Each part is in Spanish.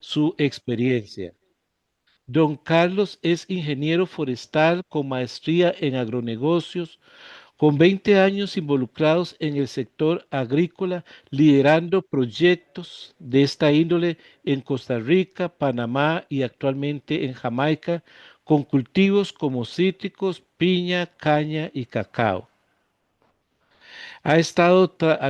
su experiencia. Don Carlos es ingeniero forestal con maestría en agronegocios, con 20 años involucrados en el sector agrícola, liderando proyectos de esta índole en Costa Rica, Panamá y actualmente en Jamaica, con cultivos como cítricos, piña, caña y cacao.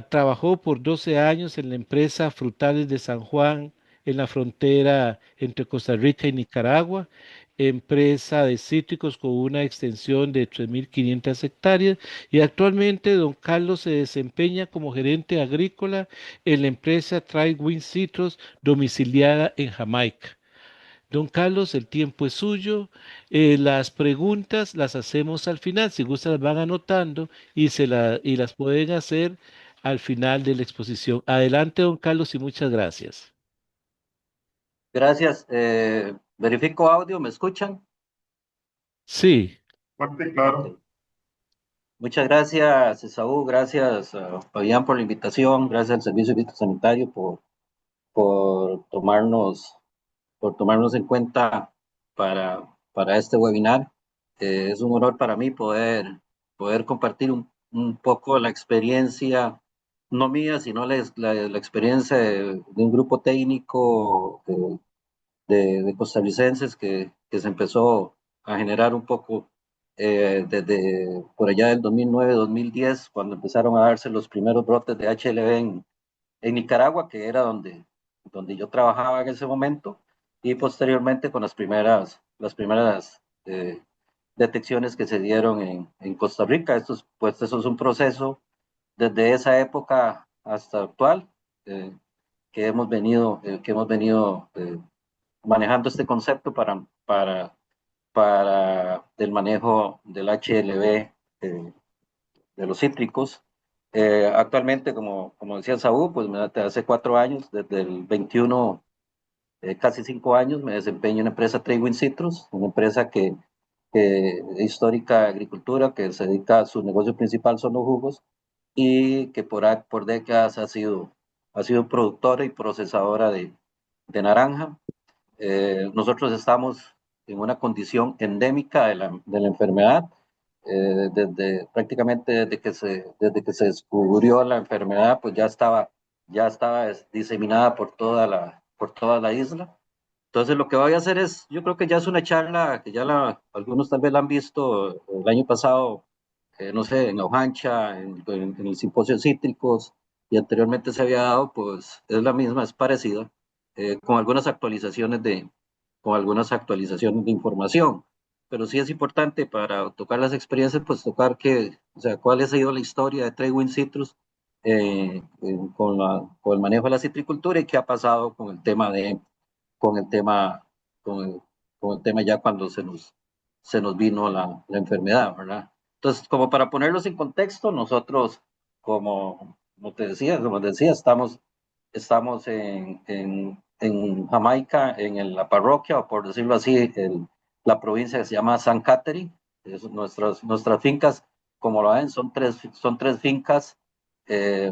Trabajó por 12 años en la empresa Frutales de San Juan, en la frontera entre Costa Rica y Nicaragua, empresa de cítricos con una extensión de 3.500 hectáreas y actualmente don Carlos se desempeña como gerente agrícola en la empresa Tridewin Citrus domiciliada en Jamaica. Don Carlos, el tiempo es suyo. Las preguntas las hacemos al final. Si gusta, las van anotando y las pueden hacer al final de la exposición. Adelante, don Carlos, y muchas gracias. Gracias. Verifico audio, ¿me escuchan? Sí, Fuerte, Ok. claro. Muchas gracias, Esaú. Gracias, Fabián, por la invitación. Gracias al Servicio Sanitario por por tomarnos en cuenta para este webinar. Es un honor para mí poder compartir un poco la experiencia, no mía, sino la experiencia de un grupo técnico de costarricenses que se empezó a generar un poco desde por allá del 2009-2010, cuando empezaron a darse los primeros brotes de HLV en Nicaragua, que era donde yo trabajaba en ese momento, y posteriormente con las primeras detecciones que se dieron en Costa Rica. Esto es un proceso desde esa época hasta actual, eh, que hemos venido manejando este concepto para el manejo del HLB de los cítricos. Actualmente, como decía Saúl, pues hace 4 años, desde el 21, casi 5 años, me desempeño en la empresa Tradewin Citrus, una empresa que histórica de agricultura, que se dedica a su negocio principal son los jugos y que por décadas ha sido productora y procesadora de naranja. Nosotros estamos en una condición endémica de la enfermedad, prácticamente desde que se descubrió la enfermedad, pues ya estaba diseminada por toda la isla. Entonces lo que voy a hacer es, yo creo que ya es una charla que algunos tal vez la han visto el año pasado, no sé, en Ojancha, en el simposio de cítricos, y anteriormente se había dado, pues es la misma, es parecida, con con algunas actualizaciones de información. Pero sí es importante para tocar las experiencias, pues tocar o sea, cuál ha sido la historia de Tradewin Citrus con el manejo de la citricultura y qué ha pasado con el tema, con el, con el tema ya cuando se nos vino la enfermedad, ¿verdad? Entonces, como para ponerlos en contexto, nosotros, como te decía, estamos en Jamaica, la parroquia, o por decirlo así, la provincia que se llama San Catherine. Nuestras fincas, como lo ven, son tres fincas eh,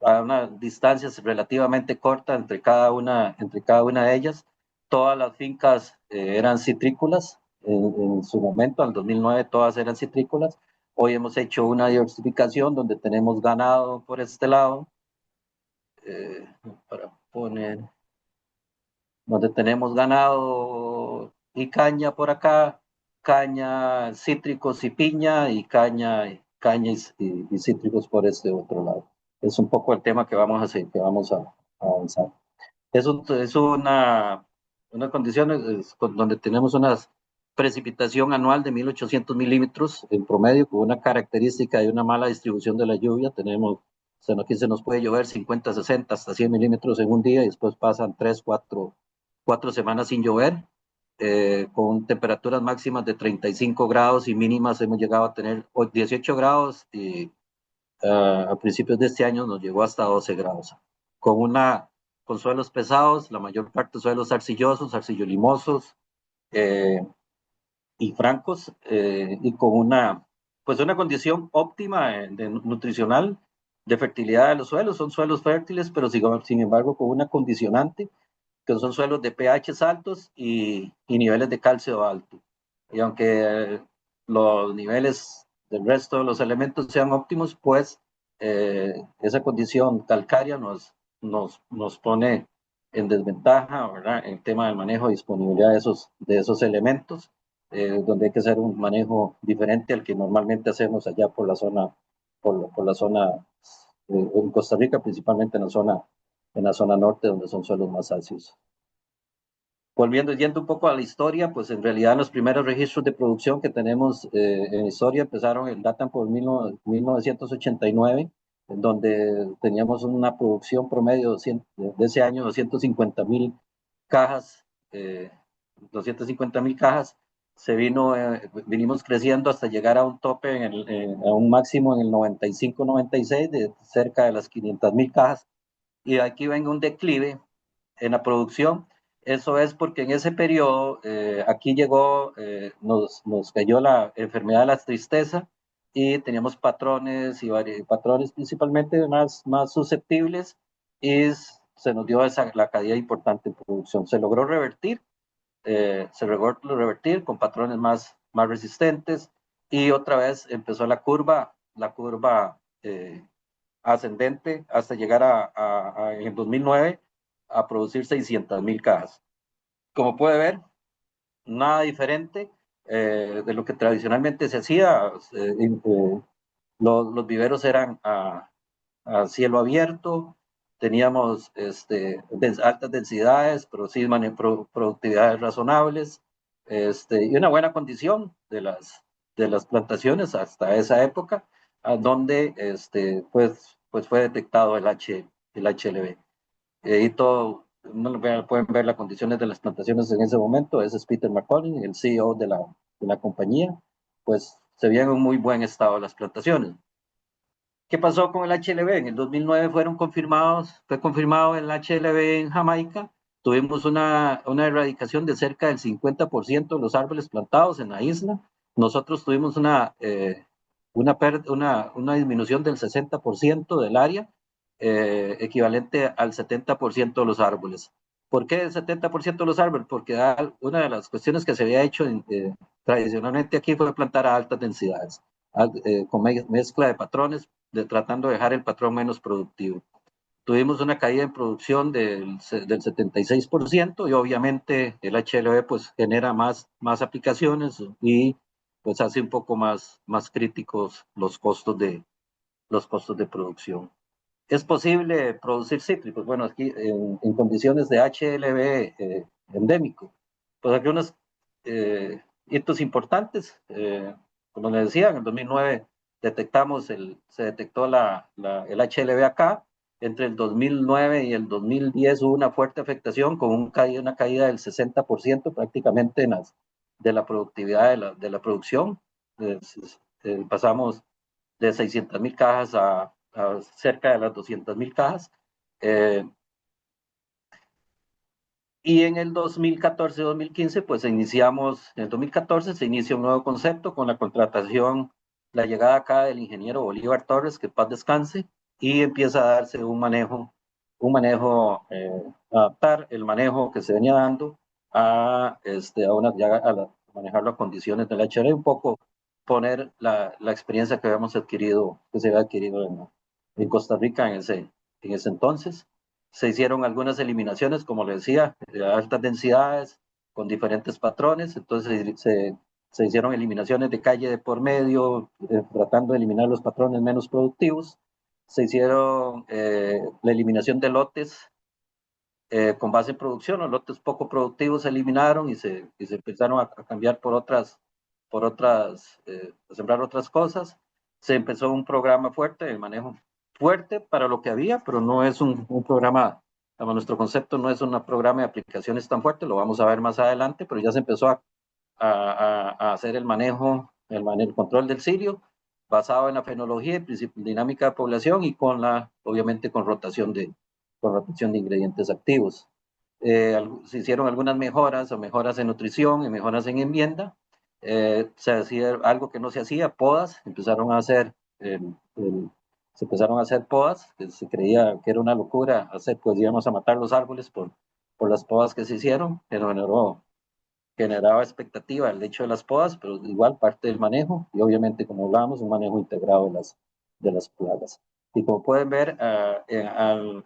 a una distancia relativamente corta entre cada una de ellas. Todas las fincas eran citrícolas en su momento, en el 2009 todas eran citrícolas. Hoy hemos hecho una diversificación donde tenemos ganado por este lado, eh, para poner, donde tenemos ganado y caña por acá, caña, cítricos y piña, y caña y cítricos por este otro lado. Es un poco el tema que vamos a hacer, que vamos a avanzar. Es una condición donde tenemos una precipitación anual de 1.800 milímetros en promedio, con una característica de una mala distribución de la lluvia. Aquí se nos puede llover 50, 60, hasta 100 milímetros en un día y después pasan 3, 4 semanas sin llover, con temperaturas máximas de 35 grados y mínimas hemos llegado a tener 18 grados y a principios de este año nos llegó hasta 12 grados, con con suelos pesados, la mayor parte suelos arcillosos, arcillolimosos eh, y francos, y con pues una condición óptima nutricional de fertilidad de los suelos. Son suelos fértiles, pero sin embargo con una condicionante que son suelos de pH altos y niveles de calcio alto. Y aunque los niveles del resto de los elementos sean óptimos, pues esa condición calcárea nos pone en desventaja, ¿verdad? En el tema del manejo y disponibilidad de esos elementos, donde hay que hacer un manejo diferente al que normalmente hacemos allá por la zona, por la zona en Costa Rica, principalmente en la zona norte, donde son suelos más ácidos. Volviendo, yendo un poco a la historia, pues en realidad los primeros registros de producción que tenemos en historia datan por 1989, en donde teníamos una producción promedio de ese año 250,000 cajas, 250,000 cajas. Vinimos creciendo hasta llegar a un tope, a un máximo en el 95-96 de cerca de las 500,000 cajas. Y aquí venga un declive en la producción. Eso es porque en ese periodo aquí llegó, nos cayó la enfermedad de la tristeza y teníamos patrones patrones principalmente más susceptibles y se nos dio la caída importante en producción. Se logró revertir, con patrones más resistentes y otra vez empezó la curva ascendente hasta llegar en el 2009 a producir 600,000 cajas. Como puede ver, nada diferente de lo que tradicionalmente se hacía. Los viveros eran a cielo abierto, teníamos altas densidades, pero sí productividades razonables, y una buena condición de las plantaciones hasta esa época, a donde pues fue detectado el HLB. Y todo, pueden ver las condiciones de las plantaciones en ese momento. Ese es Peter McCollin, el CEO de la compañía. Pues se veían en un muy buen estado las plantaciones. ¿Qué pasó con el HLB? En el 2009 fue confirmado el HLB en Jamaica. Tuvimos una erradicación de cerca del 50% de los árboles plantados en la isla. Nosotros tuvimos una disminución del 60% del área, equivalente al 70% de los árboles. ¿Por qué el 70% de los árboles? Porque una de las cuestiones que se había hecho tradicionalmente aquí fue plantar a altas densidades, con mezcla de patrones, tratando de dejar el patrón menos productivo. Tuvimos una caída en producción del 76% y obviamente el HLB pues genera más aplicaciones y pues hace un poco más críticos los costos de producción. ¿Es posible producir cítricos? Bueno, aquí en condiciones de HLB endémico, pues aquí unos hitos importantes. Como les decía, en el 2009 se detectó el HLB acá. Entre el 2009 y el 2010 hubo una fuerte afectación con una caída del 60% prácticamente de la productividad de la producción. Pasamos de 600,000 cajas a cerca de las 200,000 cajas. Y en el 2014-2015, pues en el 2014 se inicia un nuevo concepto con la contratación, la llegada acá del ingeniero Bolívar Torres, que paz descanse, y empieza a darse adaptar el manejo que se venía dando a manejar las condiciones del HRE, un poco poner la experiencia que se había adquirido en Costa Rica en ese entonces. Se hicieron algunas eliminaciones, como les decía, de altas densidades, con diferentes patrones. Entonces se hicieron eliminaciones de calle de por medio, tratando de eliminar los patrones menos productivos. Se hicieron la eliminación de lotes con base en producción. Los lotes poco productivos se eliminaron y se empezaron a cambiar a sembrar otras cosas. Se empezó un programa fuerte, el manejo fuerte para lo que había, pero no es un programa, nuestro concepto no es un programa de aplicaciones tan fuerte, lo vamos a ver más adelante, pero ya se empezó a hacer el control del cirio, basado en la fenología y dinámica de población y obviamente con rotación de ingredientes activos. Se hicieron algunas mejoras en nutrición y mejoras en enmienda. Se hacía algo que no se hacía, podas, se empezaron a hacer podas, que se creía que era una locura hacer, pues íbamos a matar los árboles por por las podas que se hicieron, pero generaba expectativa el hecho de las podas, pero igual parte del manejo y obviamente, como hablábamos, un manejo integrado de las plagas. Y como pueden ver, al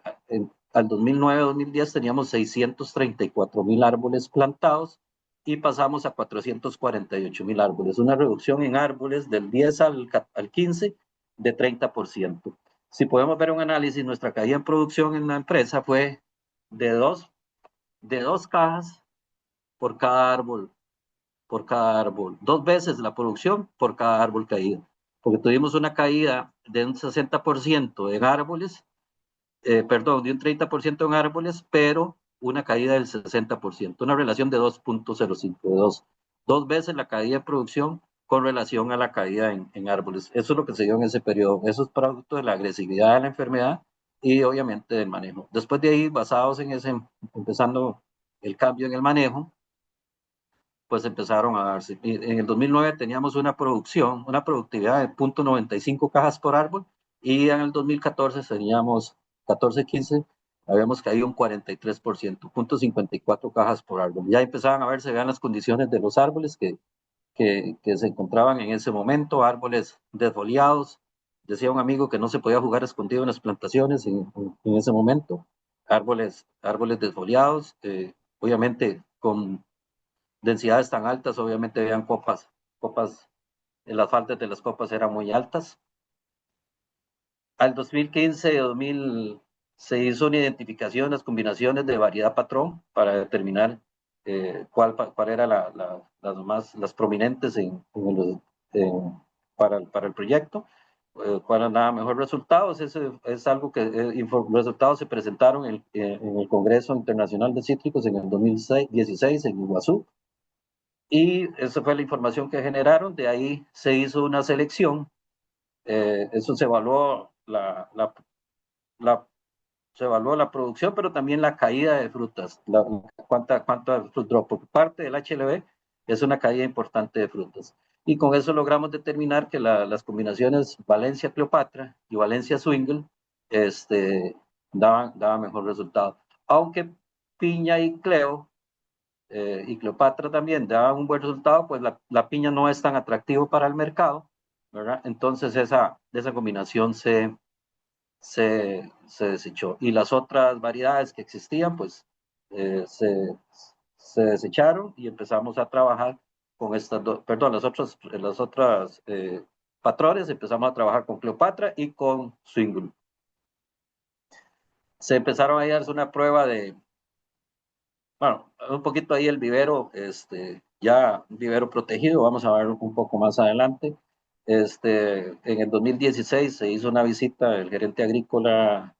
2009-2010 teníamos 634,000 árboles plantados y pasamos a 448,000 árboles, una reducción en árboles del 10 al 15 de 30%. Si podemos ver un análisis, nuestra caída en producción en la empresa fue de dos cajas por cada árbol, dos veces la producción por cada árbol caído, porque tuvimos una caída de un 60% en árboles, perdón, de un 30% en árboles, pero una caída del 60%, una relación de 2.05, dos veces la caída de producción con relación a la caída en árboles. Eso es lo que se dio en ese periodo. Eso es producto de la agresividad de la enfermedad y obviamente del manejo. Después de ahí, basados en ese, empezando el cambio en el manejo, pues empezaron a darse. En el 2009 teníamos una productividad de 0.95 cajas por árbol, y en el 2014 teníamos 14-15, habíamos caído un 43%, 0.54 cajas por árbol. Ya empezaban a verse, vean las condiciones de los árboles que se encontraban en ese momento, árboles desfoliados. Decía un amigo que no se podía jugar escondido en las plantaciones en ese momento. Árboles desfoliados, obviamente con densidades tan altas, obviamente habían copas, en las faldas de las copas eran muy altas. Al 2015-2000 se hizo una identificación de las combinaciones de variedad patrón para determinar cuál era las prominentes para el proyecto, cuál daba mejores resultados. Eso es algo que los resultados se presentaron en el Congreso Internacional de Cítricos en el 2016 en Iguazú. Y esa fue la información que generaron. De ahí se hizo una selección. Eso se evaluó se evaluó la producción, pero también la caída de frutas, cuánta fruit drop. Por parte del HLB es una caída importante de frutas. Y con eso logramos determinar que las combinaciones Valencia Cleopatra y Valencia Swingle daban mejor resultado. Aunque Piña y Cleo y Cleopatra también da un buen resultado, pues la piña no es tan atractivo para el mercado, ¿verdad? Entonces esa combinación se desechó. Y las otras variedades que existían, pues se desecharon y empezamos a trabajar con estas dos, perdón, las otras patrones, empezamos a trabajar con Cleopatra y con Swingle. Se empezaron a darse una prueba bueno, un poquito ahí el vivero, ya un vivero protegido, vamos a ver un poco más adelante. En el 2016 se hizo una visita del gerente agrícola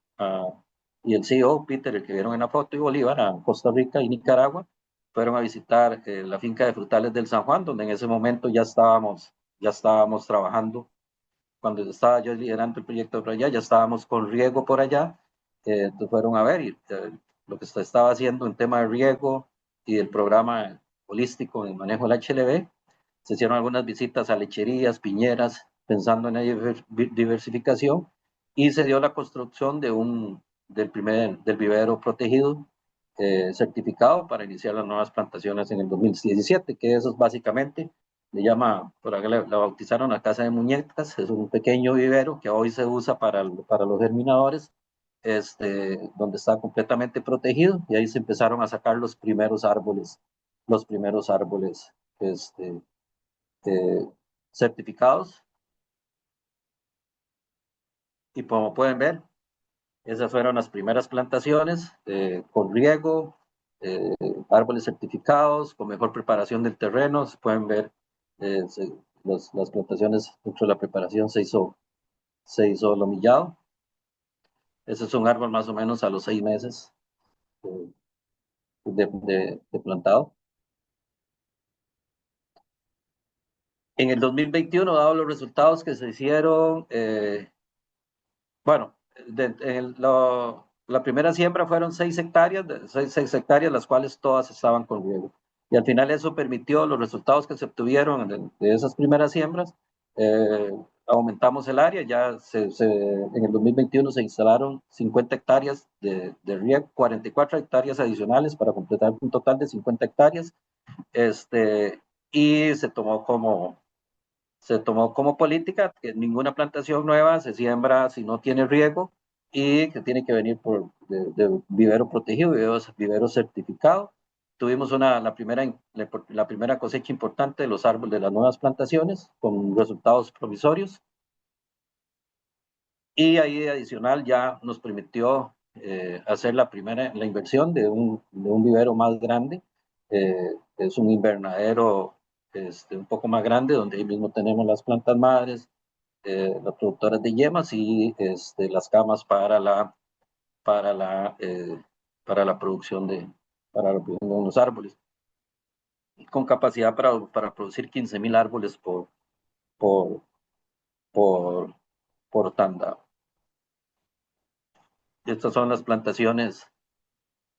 y el CEO, Peter, el que vieron en la foto, y Bolívar, a Costa Rica y Nicaragua. Fueron a visitar la finca de frutales del San Juan, donde en ese momento ya estábamos trabajando. Cuando estaba yo liderando el proyecto por allá, ya estábamos con riego por allá. Entonces fueron a ver lo que se estaba haciendo en tema de riego y el programa holístico en el manejo del HLB. Se hicieron algunas visitas a lecherías, piñeras, pensando en la diversificación, y se dio la construcción del vivero protegido certificado para iniciar las nuevas plantaciones en el 2017, que eso es básicamente, por acá le bautizaron la Casa de Muñecas. Es un pequeño vivero que hoy se usa para los germinadores, donde está completamente protegido, y ahí se empezaron a sacar los primeros árboles eh, certificados. Y como pueden ver, esas fueron las primeras plantaciones con riego, árboles certificados, con mejor preparación del terreno. Se pueden ver las plantaciones dentro de la preparación se hizo el humillado. Ese es un árbol más o menos a los 6 meses de plantado. En el 2021, dado los resultados que se hicieron, bueno, la primera siembra fueron 6 hectáreas, 6 hectáreas, las cuales todas estaban con riego. Y al final eso permitió los resultados que se obtuvieron de esas primeras siembras, aumentamos el área, ya en el 2021 se instalaron 50 hectáreas de riego, 44 hectáreas adicionales para completar un total de 50 hectáreas, y se tomó como política que ninguna plantación nueva se siembra si no tiene riego y que tiene que venir de vivero protegido, vivero certificado. Tuvimos la primera cosecha importante de los árboles de las nuevas plantaciones con resultados provisorios. Y ahí adicional ya nos permitió hacer la inversión de un vivero más grande. Es un invernadero un poco más grande, donde ahí mismo tenemos las plantas madres, las productoras de yemas y las camas para la, eh, para la producción de unos árboles, con capacidad para producir 15,000 árboles por, por, por tanda. Estas son las plantaciones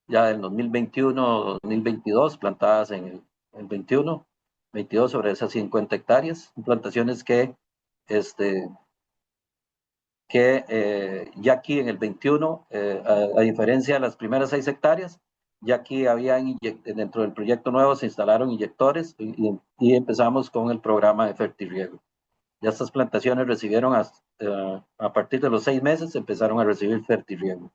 ya del 2021-2022, plantadas en el 21, 22 sobre esas 50 hectáreas, plantaciones este, ya aquí en el 21, a diferencia de las primeras 6 hectáreas, ya aquí dentro del proyecto nuevo se instalaron inyectores y empezamos con el programa de fertirriego. Ya estas plantaciones recibieron, a partir de los 6 meses, empezaron a recibir fertirriego.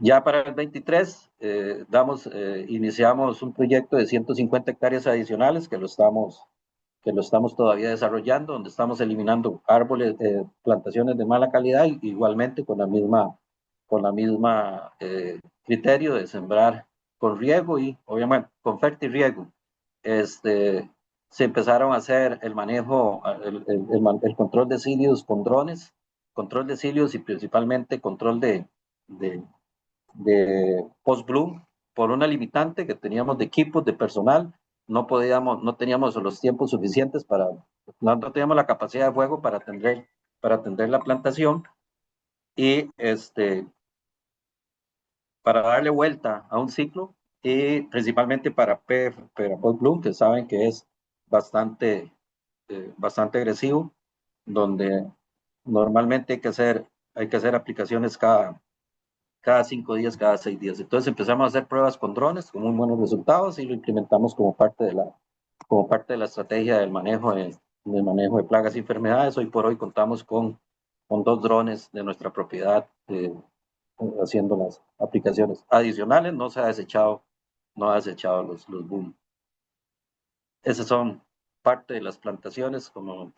Ya para el 23 iniciamos un proyecto de 150 hectáreas adicionales que lo estamos todavía desarrollando, donde estamos eliminando árboles, plantaciones de mala calidad, y igualmente con la misma criterio de sembrar con riego y obviamente con fertirriego. Se empezaron a hacer el manejo, el control de cilios con drones, control de cilios y principalmente control de post-bloom por una limitante que teníamos de equipos, de personal. No teníamos los tiempos suficientes no teníamos la capacidad de fuego para atender la plantación, y para darle vuelta a un ciclo, y principalmente para post-bloom, que saben que es bastante agresivo, donde normalmente hay que hacer aplicaciones cada 5 días, cada 6 días. Entonces empezamos a hacer pruebas con drones con muy buenos resultados y lo implementamos como parte de la estrategia del manejo de plagas y enfermedades. Hoy por hoy contamos con 2 drones de nuestra propiedad haciendo las aplicaciones adicionales. No ha desechado los boom. Esas son parte de las plantaciones, como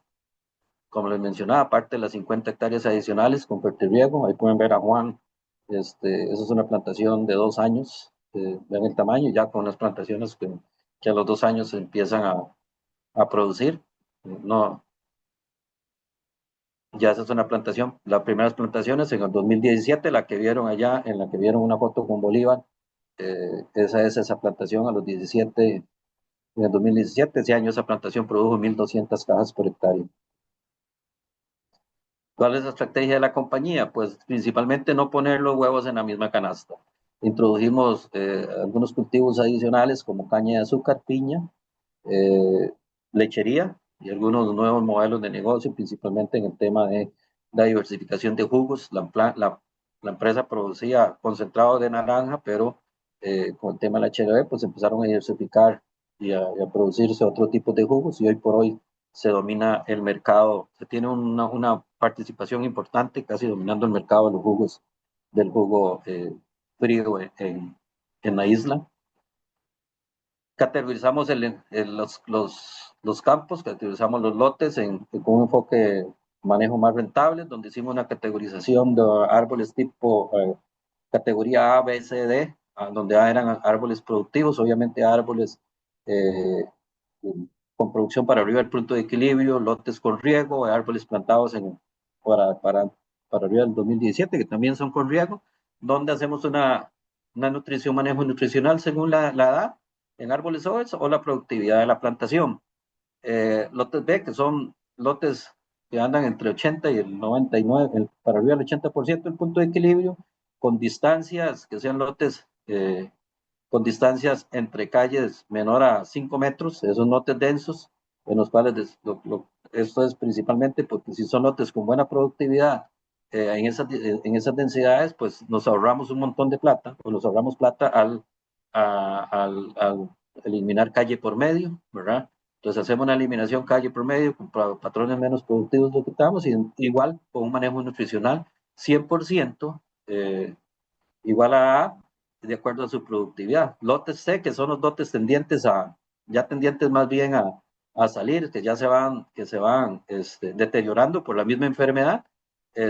les mencionaba, parte de las 50 hectáreas adicionales con fertirriego. Ahí pueden ver a Juan. Esa es una plantación de 2 años, ven el tamaño, ya con las plantaciones que a los 2 años se empiezan a producir. No, ya esa es una plantación, las primeras plantaciones en el 2017, la que vieron allá, en la que vieron una foto con Bolívar, esa es esa plantación a los 17, en el 2017, ese año esa plantación produjo 1,200 cajas por hectárea. ¿Cuál es la estrategia de la compañía? Pues principalmente no poner los huevos en la misma canasta. Introdujimos algunos cultivos adicionales como caña de azúcar, piña, lechería y algunos nuevos modelos de negocio, principalmente en el tema de la diversificación de jugos. La empresa producía concentrado de naranja, pero con el tema de la HLB, pues empezaron a diversificar y a producirse otro tipo de jugos, y hoy por hoy se domina el mercado, se tiene una participación importante, casi dominando el mercado de los jugos, del jugo frío en la isla. Categorizamos los campos, categorizamos los lotes con un enfoque manejo más rentable, donde hicimos una categorización de árboles tipo categoría A, B, C, D, donde A eran árboles productivos, obviamente árboles con producción para arriba del punto de equilibrio, lotes con riego, árboles plantados para arriba del 2017, que también son con riego, donde hacemos una manejo nutricional según la edad en árboles jóvenes o la productividad de la plantación. Lotes B, que son lotes que andan entre 80 y el 99, para arriba del 80% del punto de equilibrio, con distancias que sean lotes con distancias entre calles menor a 5 metros, esos lotes densos, en los cuales esto es principalmente porque si son lotes con buena productividad en esas densidades, pues nos ahorramos un montón de plata, o nos ahorramos plata al eliminar calle por medio, ¿verdad? Entonces hacemos una eliminación calle por medio con patrones menos productivos lo quitamos y igual con un manejo nutricional 100% igual a de acuerdo a su productividad. Lotes C, que son los lotes tendientes ya tendientes más bien salir, que se van deteriorando por la misma enfermedad.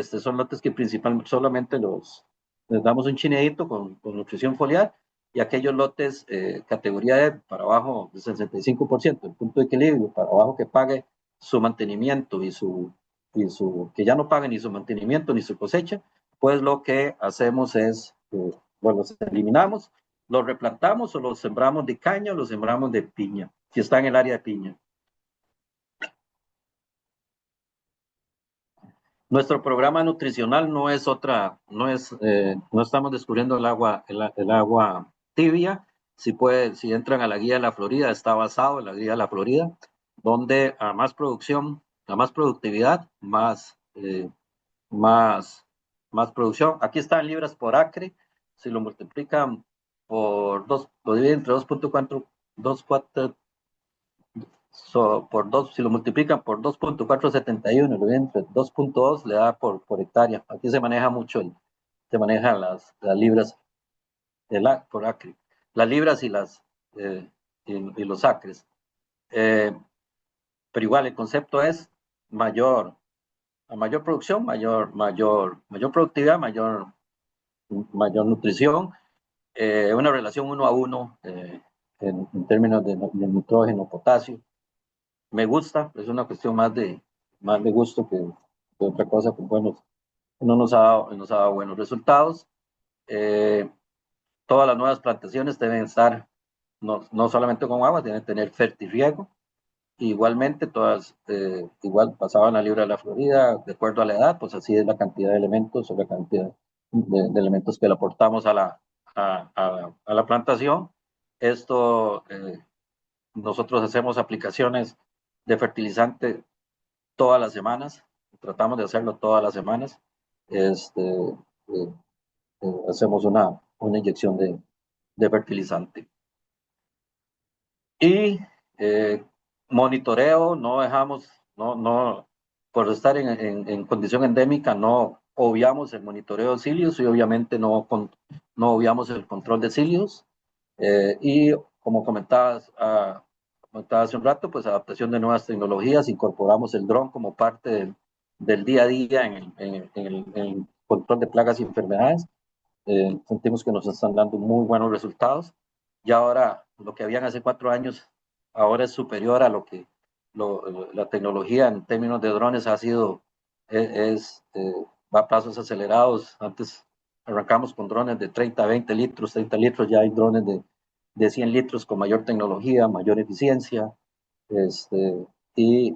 Son lotes que principalmente solamente les damos un chineadito con nutrición foliar y aquellos lotes categoría E para abajo del 65%, el punto de equilibrio, para abajo que pague su mantenimiento que ya no pague ni su mantenimiento ni su cosecha, pues lo que hacemos es, bueno, los eliminamos, los replantamos o los sembramos de caña o los sembramos de piña, si está en el área de piña. Nuestro programa nutricional no estamos descubriendo el agua tibia. Si entran a la guía de la Florida, está basado en la guía de la Florida, donde a más producción, a más productividad, más, más producción. Aquí está en libras por acre. Si lo multiplican por 2, lo dividen entre 2.4, 2.4 por 2, si lo multiplican por 2.471, lo dividen entre 2.2, le da por hectárea. Aquí se maneja mucho, se manejan las libras por acre. Las libras y los acres. Pero igual el concepto es a mayor producción, mayor productividad, mayor nutrición, una relación 1 a 1 en términos de nitrógeno, potasio. Me gusta, es una cuestión más de gusto que otra cosa, pues bueno, nos ha dado buenos resultados. Todas las nuevas plantaciones deben estar no solamente con agua, deben tener fertirriego. Igualmente, igual pasaban la libra de la Florida, de acuerdo a la edad, pues así es la cantidad de elementos o la cantidad de elementos que le aportamos a la plantación. Esto, nosotros hacemos aplicaciones de fertilizante todas las semanas, tratamos de hacerlo todas las semanas. Hacemos una inyección de fertilizante. Y monitoreo, no dejamos, por estar en condición endémica, no obviamos el monitoreo de cilios y obviamente no obviamos el control de cilios. Y como comentabas hace un rato, pues adaptación de nuevas tecnologías, incorporamos el dron como parte del día a día en el control de plagas y enfermedades. Sentimos que nos están dando muy buenos resultados. Y ahora, lo que habían hace 4 años, ahora es superior a la tecnología en términos de drones ha sido, va a pasos acelerados. Antes arrancamos con drones de 30, 20 litros, 30 litros, ya hay drones de 100 litros con mayor tecnología, mayor eficiencia. Y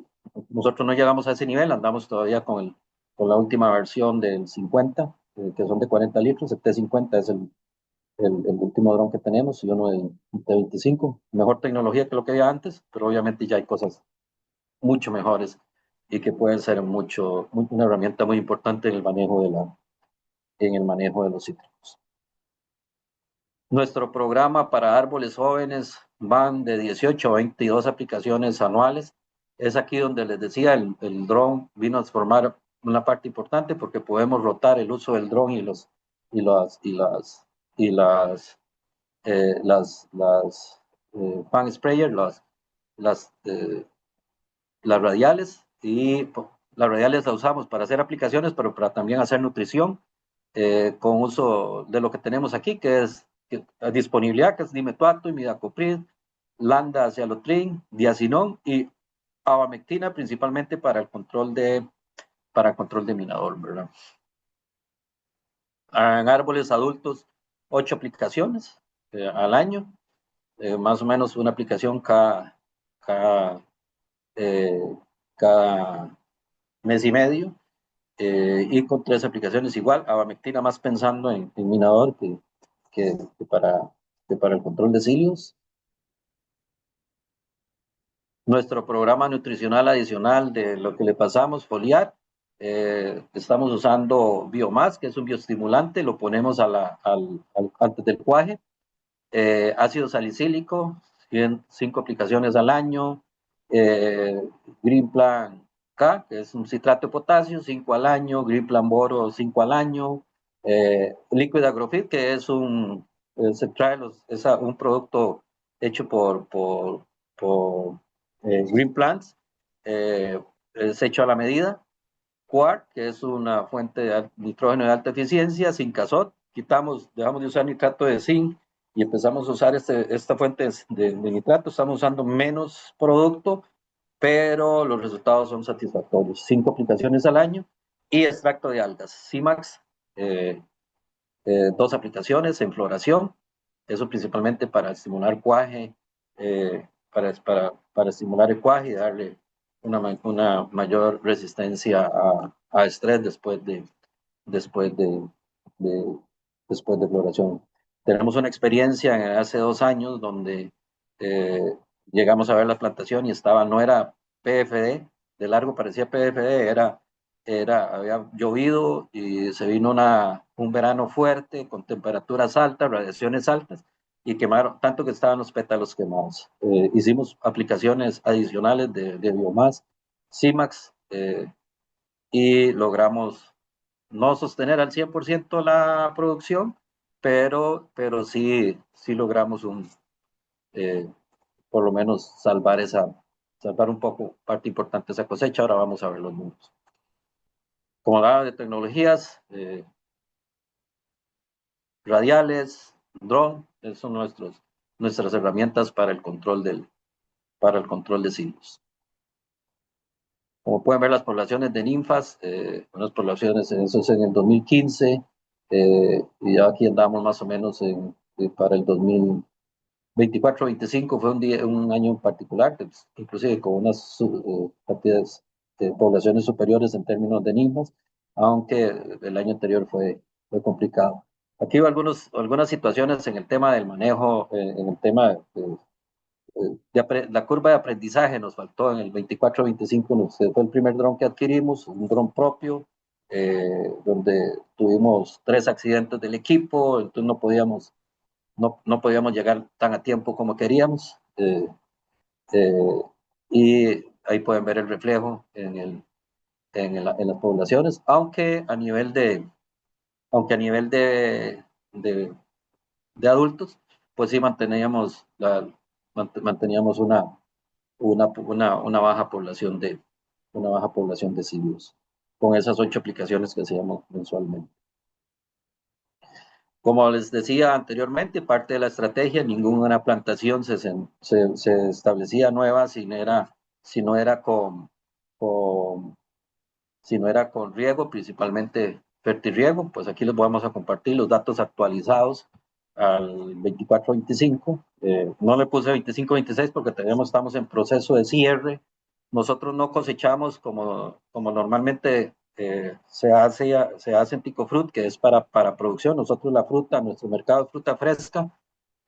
nosotros no llegamos a ese nivel, andamos todavía con la última versión del 50, que son de 40 litros. El T50 es el último dron que tenemos y uno de 25. Mejor tecnología que lo que había antes, pero obviamente ya hay cosas mucho mejores y que pueden ser una herramienta muy importante en el manejo de los cítricos. Nuestro programa para árboles jóvenes van de 18 a 22 aplicaciones anuales. Es aquí donde les decía, el dron vino a formar una parte importante porque podemos rotar el uso del dron y las fan sprayer, las radiales, y las radiales las usamos para hacer aplicaciones, pero para también hacer nutrición, con uso de lo que tenemos aquí, que es disponibilidad, que es dimetuato, imidacloprid, lambda, cialotrin, diacinón y abamectina, principalmente para el control de minador, ¿verdad? En árboles adultos, 8 aplicaciones al año, más o menos una aplicación cada, eh, cada mes y medio, y con 3 aplicaciones igual, abamectina más pensando en minador que para el control de cilios. nuestro programa nutricional adicional de lo que le pasamos, foliar. Estamos usando Biomás, que es un bioestimulante, lo ponemos antes del cuaje. Ácido salicílico, 5 aplicaciones al año. Green Plan K, que es un citrato de potasio, 5 al año. Green Plan Boro, 5 al año. Liquid Agrofit, que es se trae un producto hecho por Green Plants, es hecho a la medida. Quark, que es una fuente de nitrógeno de alta eficiencia, zinc azot, dejamos de usar nitrato de zinc y empezamos a usar esta fuente de nitrato, estamos usando menos producto, pero los resultados son satisfactorios. 5 aplicaciones al año y extracto de algas, CIMAX, 2 aplicaciones en floración, eso principalmente para estimular cuaje, para estimular el cuaje y darle una mayor resistencia a estrés después de, de, después de floración. Tenemos una experiencia hace 2 años donde eh, llegamos a ver la plantación y no era PFD, de largo parecía PFD, había llovido y se vino un verano fuerte con temperaturas altas, radiaciones altas y quemaron, tanto que estaban los pétalos quemados. Hicimos aplicaciones adicionales de biomás, CIMAX, y logramos no sostener al 100% la producción, pero sí logramos eh, por lo menos salvar un poco parte importante de esa cosecha. Ahora vamos a ver los números. Como hablaba de tecnologías, radiales, drone, son nuestras herramientas para el control de silos. Como pueden ver, las poblaciones de ninfas, unas poblaciones, eso es en el 2015, y ya aquí andamos más o menos para el 2024-25, fue un año particular, pues, inclusive con unas cantidades de poblaciones superiores en términos de ninfas, aunque el año anterior fue complicado. Aquí hay algunas situaciones en el tema del manejo, en el tema la curva de aprendizaje nos faltó en el 24-25, fue el primer dron que adquirimos, un dron propio, donde tuvimos 3 accidentes del equipo, entonces no podíamos llegar tan a tiempo como queríamos, eh, y ahí pueden ver el reflejo en las poblaciones, aunque a nivel de, de adultos, pues sí manteníamos una baja población de simios con esas 8 aplicaciones que hacíamos mensualmente. Como les decía anteriormente, parte de la estrategia, ninguna plantación se establecía nueva si no era con, riego, principalmente fertirriego. Pues aquí les vamos a compartir los datos actualizados al 24-25. No le puse 25-26 porque estamos en proceso de cierre. Nosotros no cosechamos como normalmente se hace en Picofruit, que es para producción. Nosotros nuestro mercado de fruta fresca,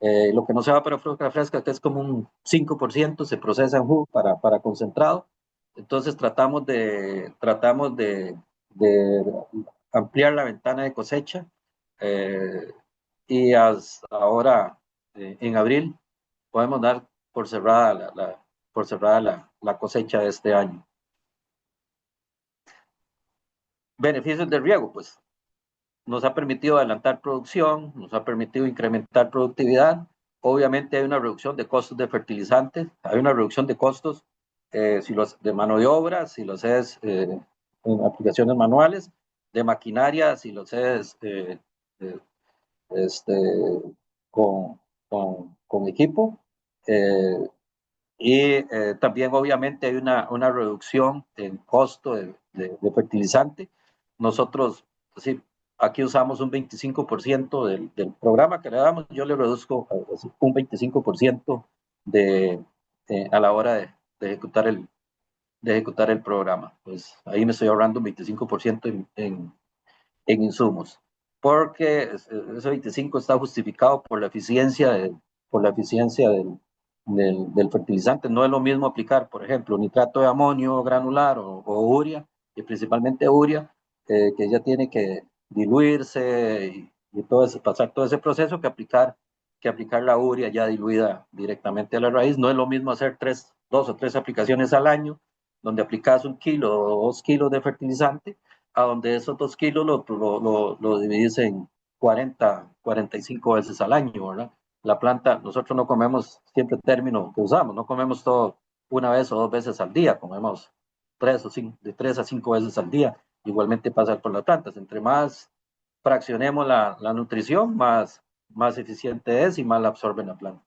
lo que no se va para fruta fresca, que es como un 5%, se procesa en jugo para concentrado. Entonces tratamos de ampliar la ventana de cosecha, y hasta ahora, en abril, podemos dar por cerrada la cosecha de este año. Beneficios del riego, pues nos ha permitido adelantar producción, nos ha permitido incrementar productividad. Obviamente hay una reducción de costos de fertilizantes, hay una reducción de costos de mano de obra, si lo haces en aplicaciones manuales, de maquinaria, si lo haces este, con, con equipo. Y también obviamente hay una reducción en costo de fertilizante. Nosotros, sí, aquí usamos un 25% del programa que le damos, yo le reduzco un 25% a la hora de ejecutar el programa. Pues ahí me estoy ahorrando un 25% en insumos, porque ese 25 está justificado por la eficiencia del del fertilizante. No es lo mismo aplicar, por ejemplo, nitrato de amonio granular o urea, y principalmente urea, que ya tiene que diluirse y todo ese, pasar todo ese proceso que aplicar la urea ya diluida directamente a la raíz. No es lo mismo hacer dos o tres aplicaciones al año, donde aplicas 1 kilo o 2 kilos de fertilizante, a donde esos 2 kilos lo dividís en 45 veces al año, ¿verdad? La planta, nosotros no comemos, siempre término que usamos, no comemos todo una vez o 2 veces al día, comemos de 3 a 5 veces al día. Igualmente pasa con las plantas, entre más fraccionemos la nutrición, más eficiente es y más la absorbe la planta.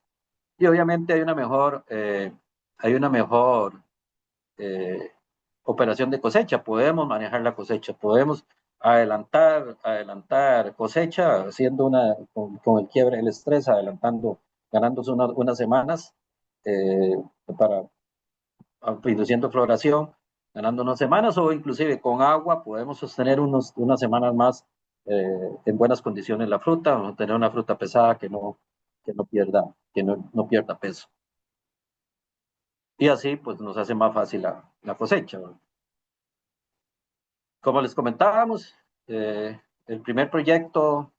Y obviamente hay una mejor eh, operación de cosecha, podemos manejar la cosecha, podemos adelantar cosecha haciendo con el quiebre, el estrés, ganándose unas semanas eh, para induciendo floración, ganando unas semanas o inclusive con agua podemos sostener unas semanas más en buenas condiciones la fruta, o tener una fruta pesada que no pierda peso. Y así pues nos hace más fácil la cosecha, ¿verdad? Como les comentábamos, el primer proyecto,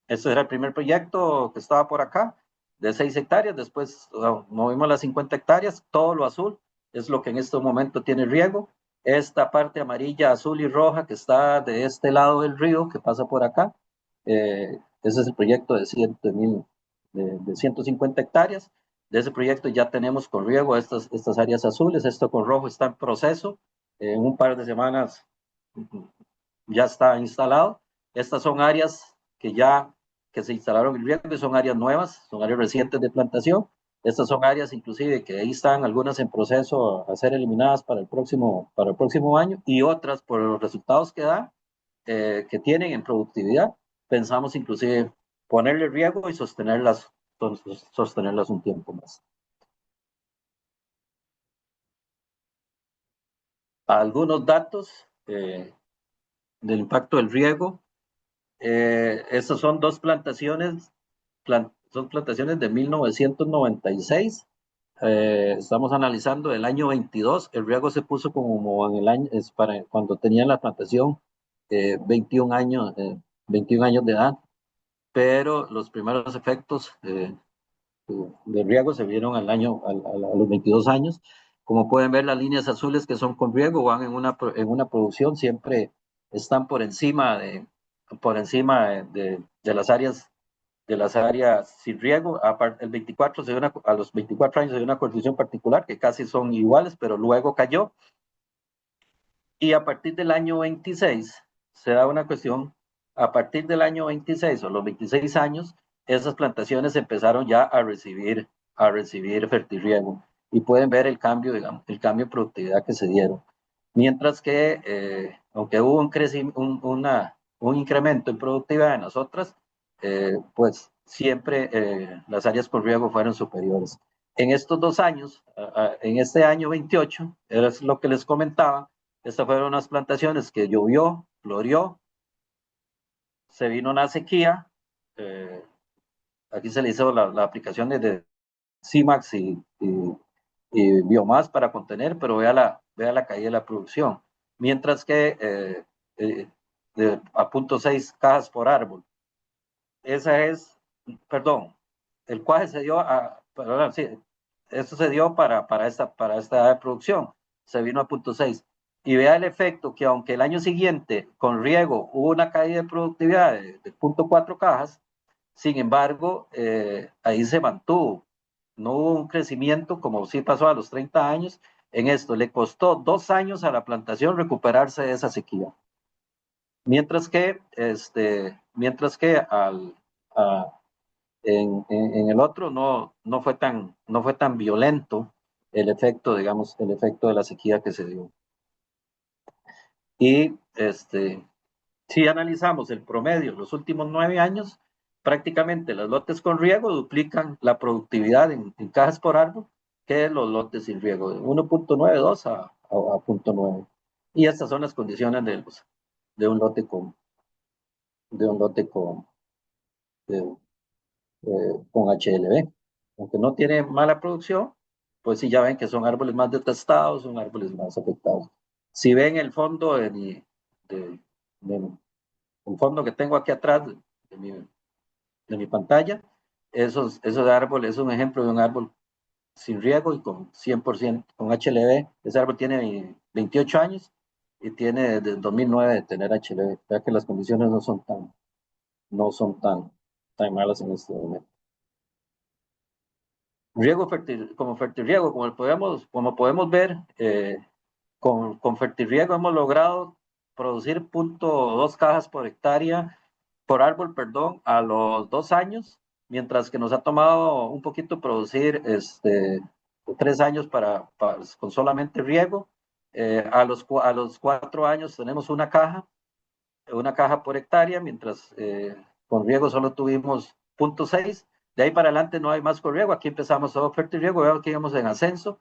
este era el primer proyecto que estaba por acá, de 6 hectáreas, después movimos las 50 hectáreas, todo lo azul es lo que en este momento tiene riego. Esta parte amarilla, azul y roja que está de este lado del río, que pasa por acá, ese es el proyecto de 150 hectáreas. De ese proyecto ya tenemos con riego estas áreas azules, esto con rojo está en proceso, en un par de semanas ya está instalado. Estas son áreas que se instalaron en riego y son áreas nuevas, son áreas recientes de plantación. Estas son áreas inclusive que ahí están algunas en proceso a ser eliminadas para el próximo año y otras por los resultados que tienen en productividad. Pensamos inclusive ponerle riego y sostenerlas un tiempo más. Algunos datos del impacto del riego. Estas son son plantaciones de 1996. Estamos analizando el año 22. El riego se puso como en el año, es para cuando tenían la plantación 21 años, 21 años de edad, pero los primeros efectos de riego se vieron a los 22 años. Como pueden ver, las líneas azules que son con riego van en una producción, siempre están por encima de las áreas sin riego. A los 24 años se dio una condición particular que casi son iguales, pero luego cayó. Y a partir del año 26 se da una cuestión, a partir del año 26 o los 26 años, esas plantaciones empezaron ya a recibir fertirriego y pueden ver el cambio, digamos, el cambio de productividad que se dieron. Mientras que, aunque hubo un incremento en productividad en las otras, pues siempre las áreas con riego fueron superiores. En estos 2 años, en este año 28, es lo que les comentaba, estas fueron unas plantaciones que llovió, floreó, se vino una sequía, eh, aquí se le hizo la aplicación de CIMAX y Biomas para contener, pero vea la caída de la producción. Mientras que a 0.6 cajas por árbol. Esa es, perdón, el cuaje se dio perdón, sí, esto se dio para esta edad de producción, se vino a 0.6. Y vea el efecto que aunque el año siguiente con riego hubo una caída de productividad de 0.4 cajas, sin embargo, ahí se mantuvo. No hubo un crecimiento como sí pasó a los 30 años. En esto le costó 2 años a la plantación recuperarse de esa sequía. Mientras que en el otro no fue tan violento el efecto, digamos, el efecto de la sequía que se dio. Y si analizamos el promedio, los últimos 9 años, prácticamente los lotes con riego duplican la productividad en cajas por árbol que los lotes sin riego, de 1.92 a 0.9. Y estas son las condiciones de un lote con, de un lote con HLB. aunque no tiene mala producción, pues sí ya ven que son árboles más detestados, son árboles más afectados. Si ven el fondo de, de- el fondo que tengo aquí atrás de mi pantalla, esos árboles es un ejemplo de un árbol sin riego y con 100% con HLB. Ese árbol tiene 28 años y tiene desde 2009 de tener HLB. Ya que las condiciones no son tan malas en este momento. Riego como fertirriego, como podemos ver, con fertirriego hemos logrado producir 0.2 cajas por árbol, perdón, a los 2 años, mientras que nos ha tomado un poquito producir 3 años con solamente riego. A los 4 años tenemos una caja por hectárea, mientras con riego solo tuvimos 0.6. De ahí para adelante no hay más con riego. Aquí empezamos todo fertirriego, veo que íbamos en ascenso.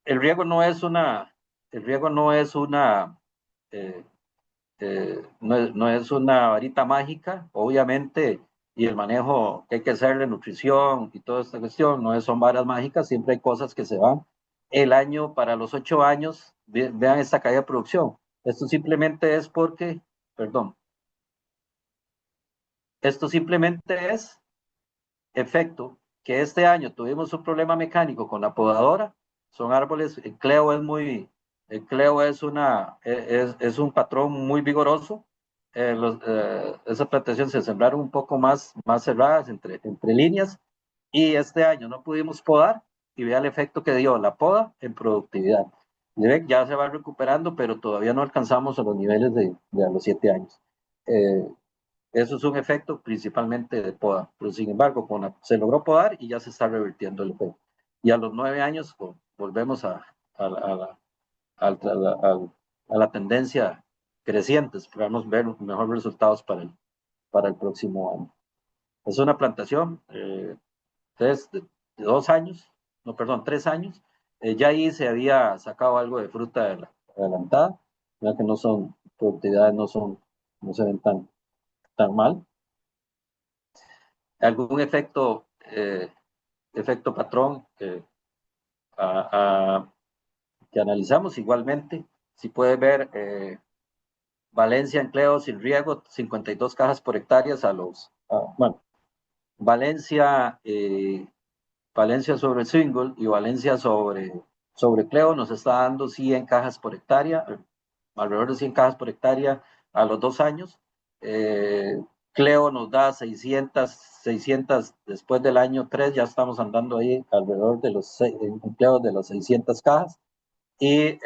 El riego no es una, el riego no es una, eh, no es una varita mágica, obviamente, y el manejo que hay que hacerle, nutrición y toda esta cuestión, son varas mágicas, siempre hay cosas que se van. El año para los 8 años, vean esta caída de producción. Esto simplemente es porque, perdón, esto simplemente es efecto que este año tuvimos un problema mecánico con la podadora. Son árboles, el cleo es un patrón muy vigoroso. Esas plantaciones se sembraron un poco más cerradas entre líneas y este año no pudimos podar y vea el efecto que dio la poda en productividad. Ya se va recuperando, pero todavía no alcanzamos a los niveles de a los 7 años. Eh, Eso es un efecto principalmente de poda, pero sin embargo se logró podar y ya se está revirtiendo el efecto. Y a los 9 años volvemos a la tendencia creciente, esperamos ver mejores resultados para el próximo año. Es una plantación de 2 años, no, perdón, 3 años. Ya ahí se había sacado algo de fruta adelantada, ya que productividades no se ven tan mal. Algún efecto patrón que analizamos igualmente. Si puede ver, Valencia, empleo sin riego, 52 cajas por hectárea bueno, Valencia, Valencia sobre single y Valencia sobre Cleo nos está dando 100 cajas por hectárea, alrededor de 100 cajas por hectárea a los 2 años. Cleo nos da 600 después del año 3, ya estamos andando ahí alrededor de los empleos de las 600 cajas. Y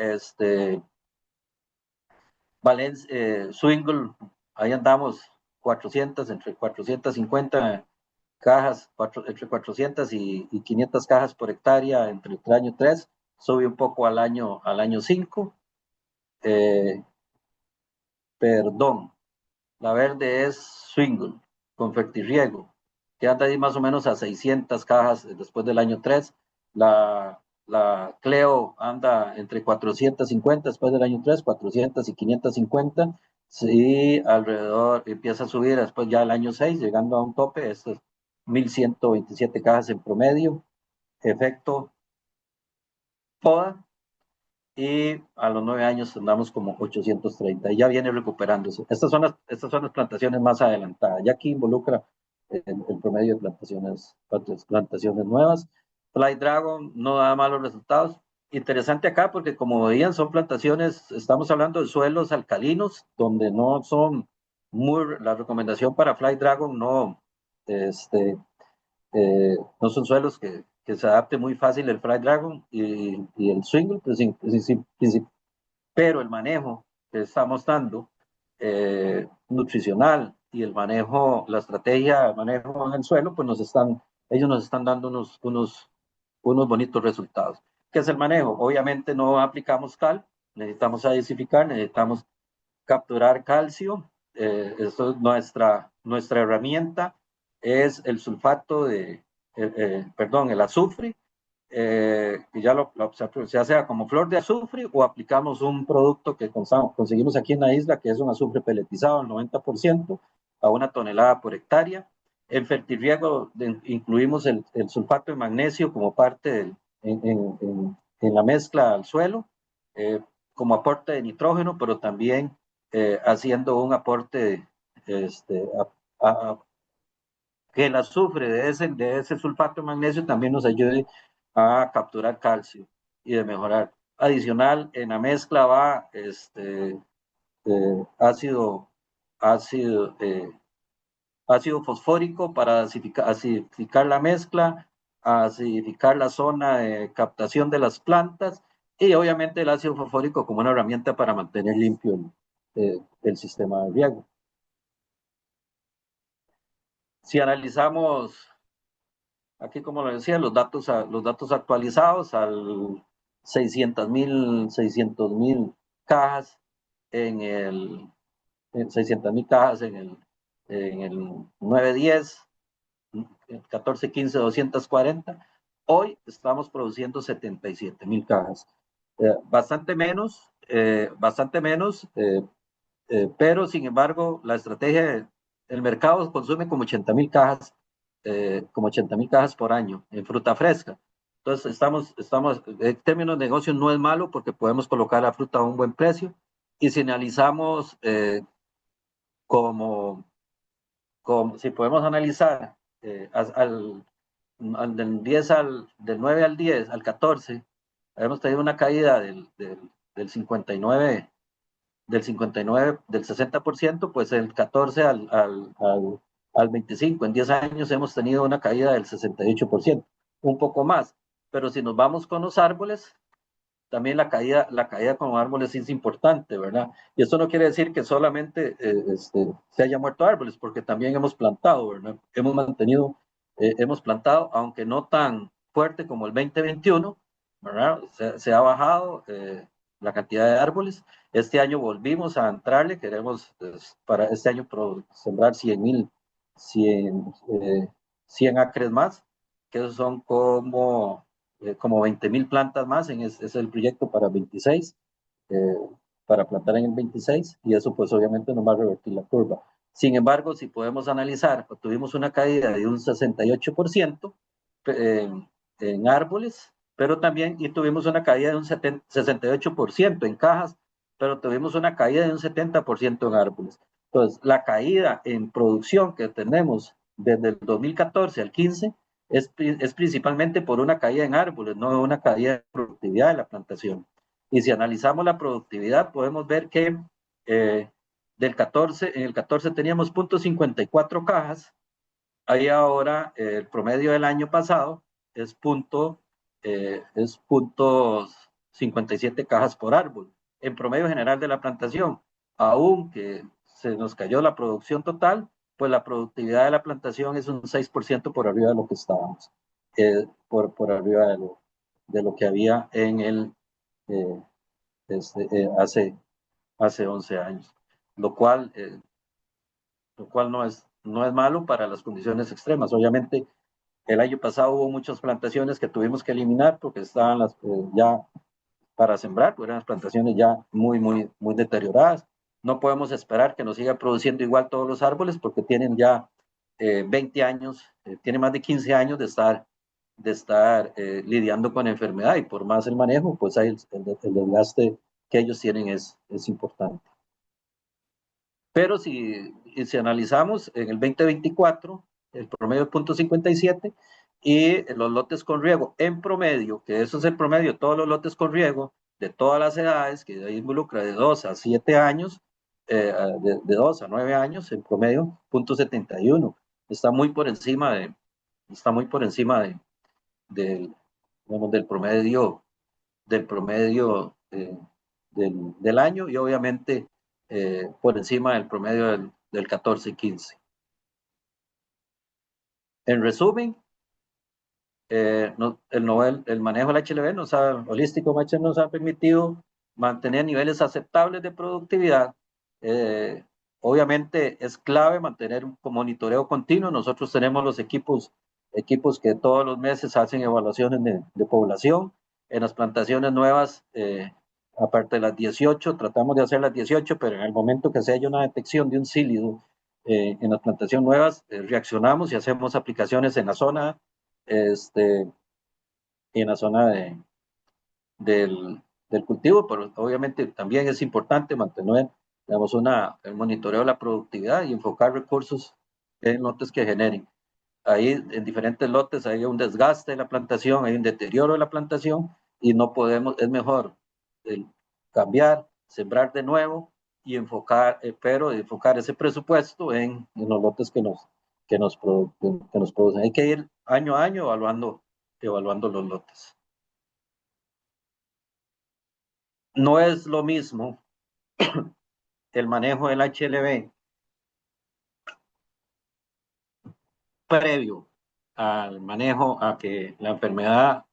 Swingle, ahí andamos 400, entre 450 cajas, entre 400 y 500 cajas por hectárea entre el año 3, sube un poco al año 5. Perdón, la verde es Swingle, con fertirriego, que anda ahí más o menos a 600 cajas después del año 3. La Cleo anda entre 450 después del año 3, 400 y 550. Sí, alrededor empieza a subir después ya el año 6, llegando a un tope. Esto es 1127 cajas en promedio. Efecto poda. Y a los 9 años andamos como 830 y ya viene recuperándose. Estas son las plantaciones más adelantadas. Ya aquí involucra el promedio de plantaciones nuevas. Fly Dragon no da malos resultados. Interesante acá porque como veían son plantaciones, estamos hablando de suelos alcalinos donde no son la recomendación para Fly Dragon no son suelos que se adapte muy fácil el Fly Dragon y el Swingle, pues, pero el manejo que estamos dando, nutricional, y la estrategia de manejo en el suelo, pues ellos nos están dando unos bonitos resultados. ¿Qué es el manejo? Obviamente no aplicamos cal, necesitamos acidificar, necesitamos capturar calcio. Esto es nuestra herramienta, es el sulfato perdón, el azufre, que ya sea como flor de azufre o aplicamos un producto que conseguimos aquí en la isla, que es un azufre peletizado al 90% a 1 tonelada por hectárea. En fertirriego incluimos el sulfato de magnesio como parte en la mezcla al suelo, como aporte de nitrógeno, pero también haciendo un aporte este, que el azufre de ese sulfato de magnesio también nos ayude a capturar calcio y de mejorar. Adicional, en la mezcla va ácido, ácido, ácido fosfórico para acidificar la mezcla, acidificar la zona de captación de las plantas y obviamente el ácido fosfórico como una herramienta para mantener limpio el sistema de riego. Si analizamos aquí, como lo decía, los datos actualizados al 600,000 cajas en el 600,000 cajas en el 910, 14, 15, 240. Hoy estamos produciendo 77,000 cajas. Bastante menos, pero sin embargo, la estrategia, el mercado consume como 80,000 cajas, por año en fruta fresca. Entonces, en términos de negocio no es malo porque podemos colocar la fruta a un buen precio. Y si analizamos como si podemos analizar del 9 al 10, al 14, hemos tenido una caída del 59, del 60%, pues el 14 al 25, en 10 años hemos tenido una caída del 68%, un poco más. Pero si nos vamos con los árboles, también la caída con árboles es importante, ¿verdad? Y esto no quiere decir que solamente se haya muerto árboles, porque también hemos plantado, ¿verdad? Hemos plantado, aunque no tan fuerte como el 2021, ¿verdad? Se ha bajado la cantidad de árboles. Este año volvimos a entrarle, queremos para este año sembrar 100 acres más, que esos son como 20,000 plantas más, es el proyecto para 26, eh, para plantar en el 26, y eso pues obviamente nos va a revertir la curva. Sin embargo, si podemos analizar, tuvimos una caída de un 68% en árboles, pero también y tuvimos una caída de un 68% en cajas, pero tuvimos una caída de un 70% en árboles. Entonces, la caída en producción que tenemos desde el 2014 al 15 es principalmente por una caída en árboles, no una caída de productividad de la plantación. Y si analizamos la productividad, podemos ver que en el 14 teníamos 0.54 cajas, ahí ahora el promedio del año pasado es punto 57 cajas por árbol, en promedio general de la plantación. Aunque se nos cayó la producción total, pues la productividad de la plantación es un 6% por arriba de lo que estábamos, por arriba de lo que había en eh, hace 11 años, lo cual, no es malo para las condiciones extremas. Obviamente, el año pasado hubo muchas plantaciones que tuvimos que eliminar porque estaban ya para sembrar, pues eran las plantaciones ya muy, muy, muy deterioradas. No podemos esperar que nos siga produciendo igual todos los árboles porque tienen ya 20 años, tienen más de 15 años de estar lidiando con enfermedad, y por más el manejo, pues hay el desgaste que ellos tienen es importante. Pero si analizamos en el 2024, el promedio es 0.57 y los lotes con riego en promedio, que eso es el promedio de todos los lotes con riego de todas las edades, que ahí involucra de 2 a 7 años, de 2 a 9 años, en promedio 0.71. Está muy por encima del, digamos, del promedio del año, y obviamente por encima del promedio del 14 y 15. En resumen, el manejo del HLB holístico nos ha permitido mantener niveles aceptables de productividad. Obviamente es clave mantener un monitoreo continuo. Nosotros tenemos los equipos que todos los meses hacen evaluaciones de población. En las plantaciones nuevas, aparte de las 18, tratamos de hacer las 18, pero en el momento que se haya una detección de un sílido en la plantación nuevas, reaccionamos y hacemos aplicaciones en la zona, en la zona del cultivo, pero obviamente también es importante mantener, digamos, el monitoreo de la productividad y enfocar recursos en lotes que generen. Ahí en diferentes lotes hay un desgaste de la plantación, hay un deterioro de la plantación y no podemos, es mejor cambiar, sembrar de nuevo y enfocar, pero enfocar ese presupuesto en los lotes que nos producen. Hay que ir año a año evaluando los lotes. No es lo mismo el manejo del HLB previo al manejo, a que la enfermedad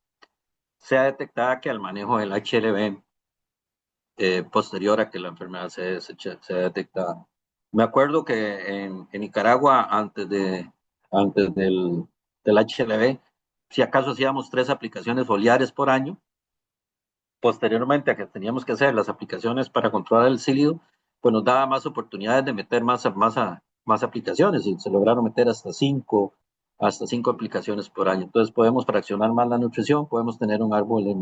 sea detectada, que al manejo del HLB posterior a que la enfermedad sea detectada. Me acuerdo que en Nicaragua, antes del HLB, si acaso hacíamos 3 aplicaciones foliares por año. Posteriormente a que teníamos que hacer las aplicaciones para controlar el cilido, pues nos daba más oportunidades de meter más aplicaciones y se lograron meter hasta cinco aplicaciones por año. Entonces podemos fraccionar más la nutrición, podemos tener un árbol en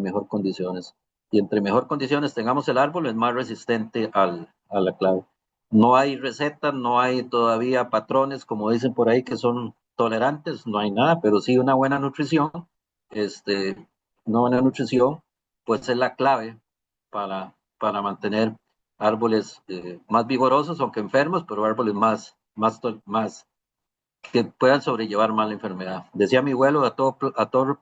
mejor condiciones. Y entre mejor condiciones tengamos el árbol, es más resistente a la clave. No hay recetas, no hay todavía patrones, como dicen por ahí, que son tolerantes, no hay nada, pero sí una buena nutrición, una buena nutrición, pues es la clave para mantener árboles más vigorosos, aunque enfermos, pero árboles más que puedan sobrellevar más la enfermedad. Decía mi abuelo, a todo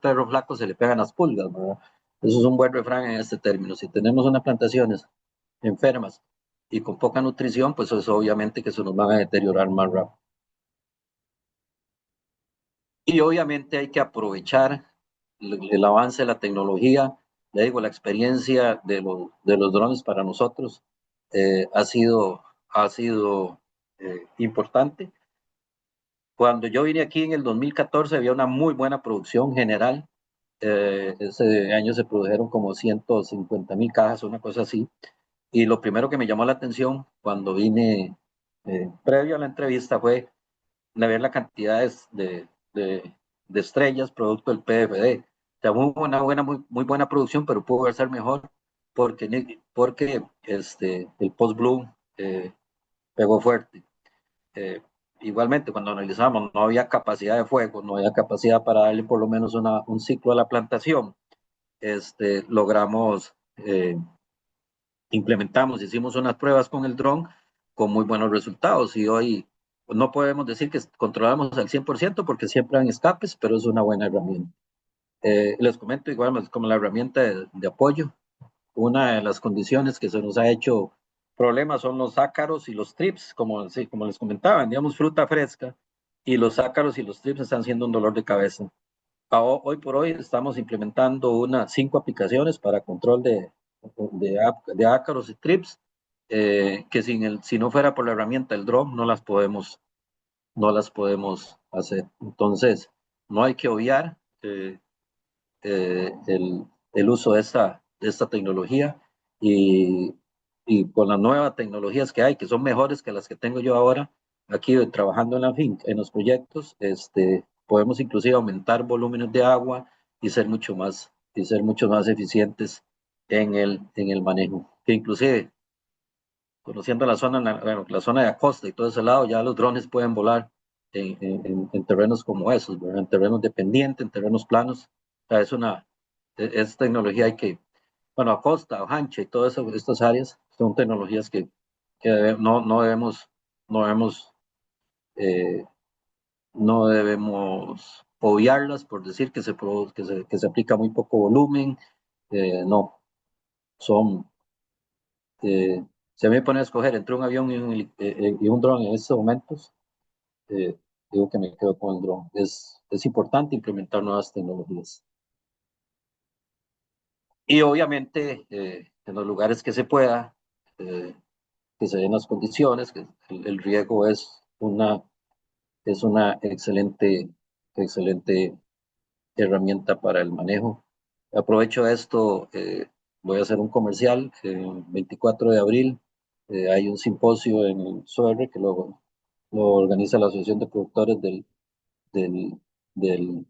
perro flaco se le pegan las pulgas, ¿verdad? Eso es un buen refrán en este término. Si tenemos unas plantaciones enfermas y con poca nutrición, pues eso obviamente que se nos van a deteriorar más rápido. Y obviamente hay que aprovechar el avance de la tecnología. Le digo, la experiencia de los drones para nosotros ha sido importante. Cuando yo vine aquí en el 2014 había una muy buena producción general. Ese año se produjeron como 150,000 cajas, una cosa así. Y lo primero que me llamó la atención cuando vine previo a la entrevista fue de ver la cantidad de estrellas producto del PFD. O sea, hubo muy buena producción, pero pudo ser mejor porque el post-bloom pegó fuerte. Eh, Igualmente, cuando analizamos, no había capacidad de fuego, no había capacidad para darle por lo menos un ciclo a la plantación. Logramos, implementamos, hicimos unas pruebas con el dron con muy buenos resultados y hoy no podemos decir que controlamos al 100% porque siempre hay escapes, pero es una buena herramienta. Les comento igual como la herramienta de apoyo. Una de las condiciones que se nos ha hecho problemas son los ácaros y los trips, como les comentaba, vendíamos fruta fresca y los ácaros y los trips están siendo un dolor de cabeza. Hoy por hoy estamos implementando unas 5 aplicaciones para control de ácaros y trips, que si no fuera por la herramienta del drone no las podemos hacer. Entonces, no hay que obviar el uso de esta tecnología y, y con las nuevas tecnologías que hay, que son mejores que las que tengo yo ahora, aquí trabajando en la finca, en los proyectos, podemos inclusive aumentar volúmenes de agua y ser mucho más eficientes en el manejo. Que inclusive, conociendo la zona de la costa y todo ese lado, ya los drones pueden volar en terrenos como esos, ¿verdad? En terrenos de pendiente, en terrenos planos. O sea, es tecnología bueno, a costa, a ancha y todas estas áreas son tecnologías que eh, no debemos obviarlas por decir que se aplica muy poco volumen. No, son, si a mí me pone a escoger entre un avión y un dron en estos momentos, eh, digo que me quedo con el dron. Es importante implementar nuevas tecnologías. Y obviamente, en los lugares que se pueda, eh, que se den las condiciones, que el riego es una excelente herramienta para el manejo. Aprovecho esto, voy a hacer un comercial, el 24 de abril Hay un simposio en el SOER que lo organiza la Asociación de Productores del, del,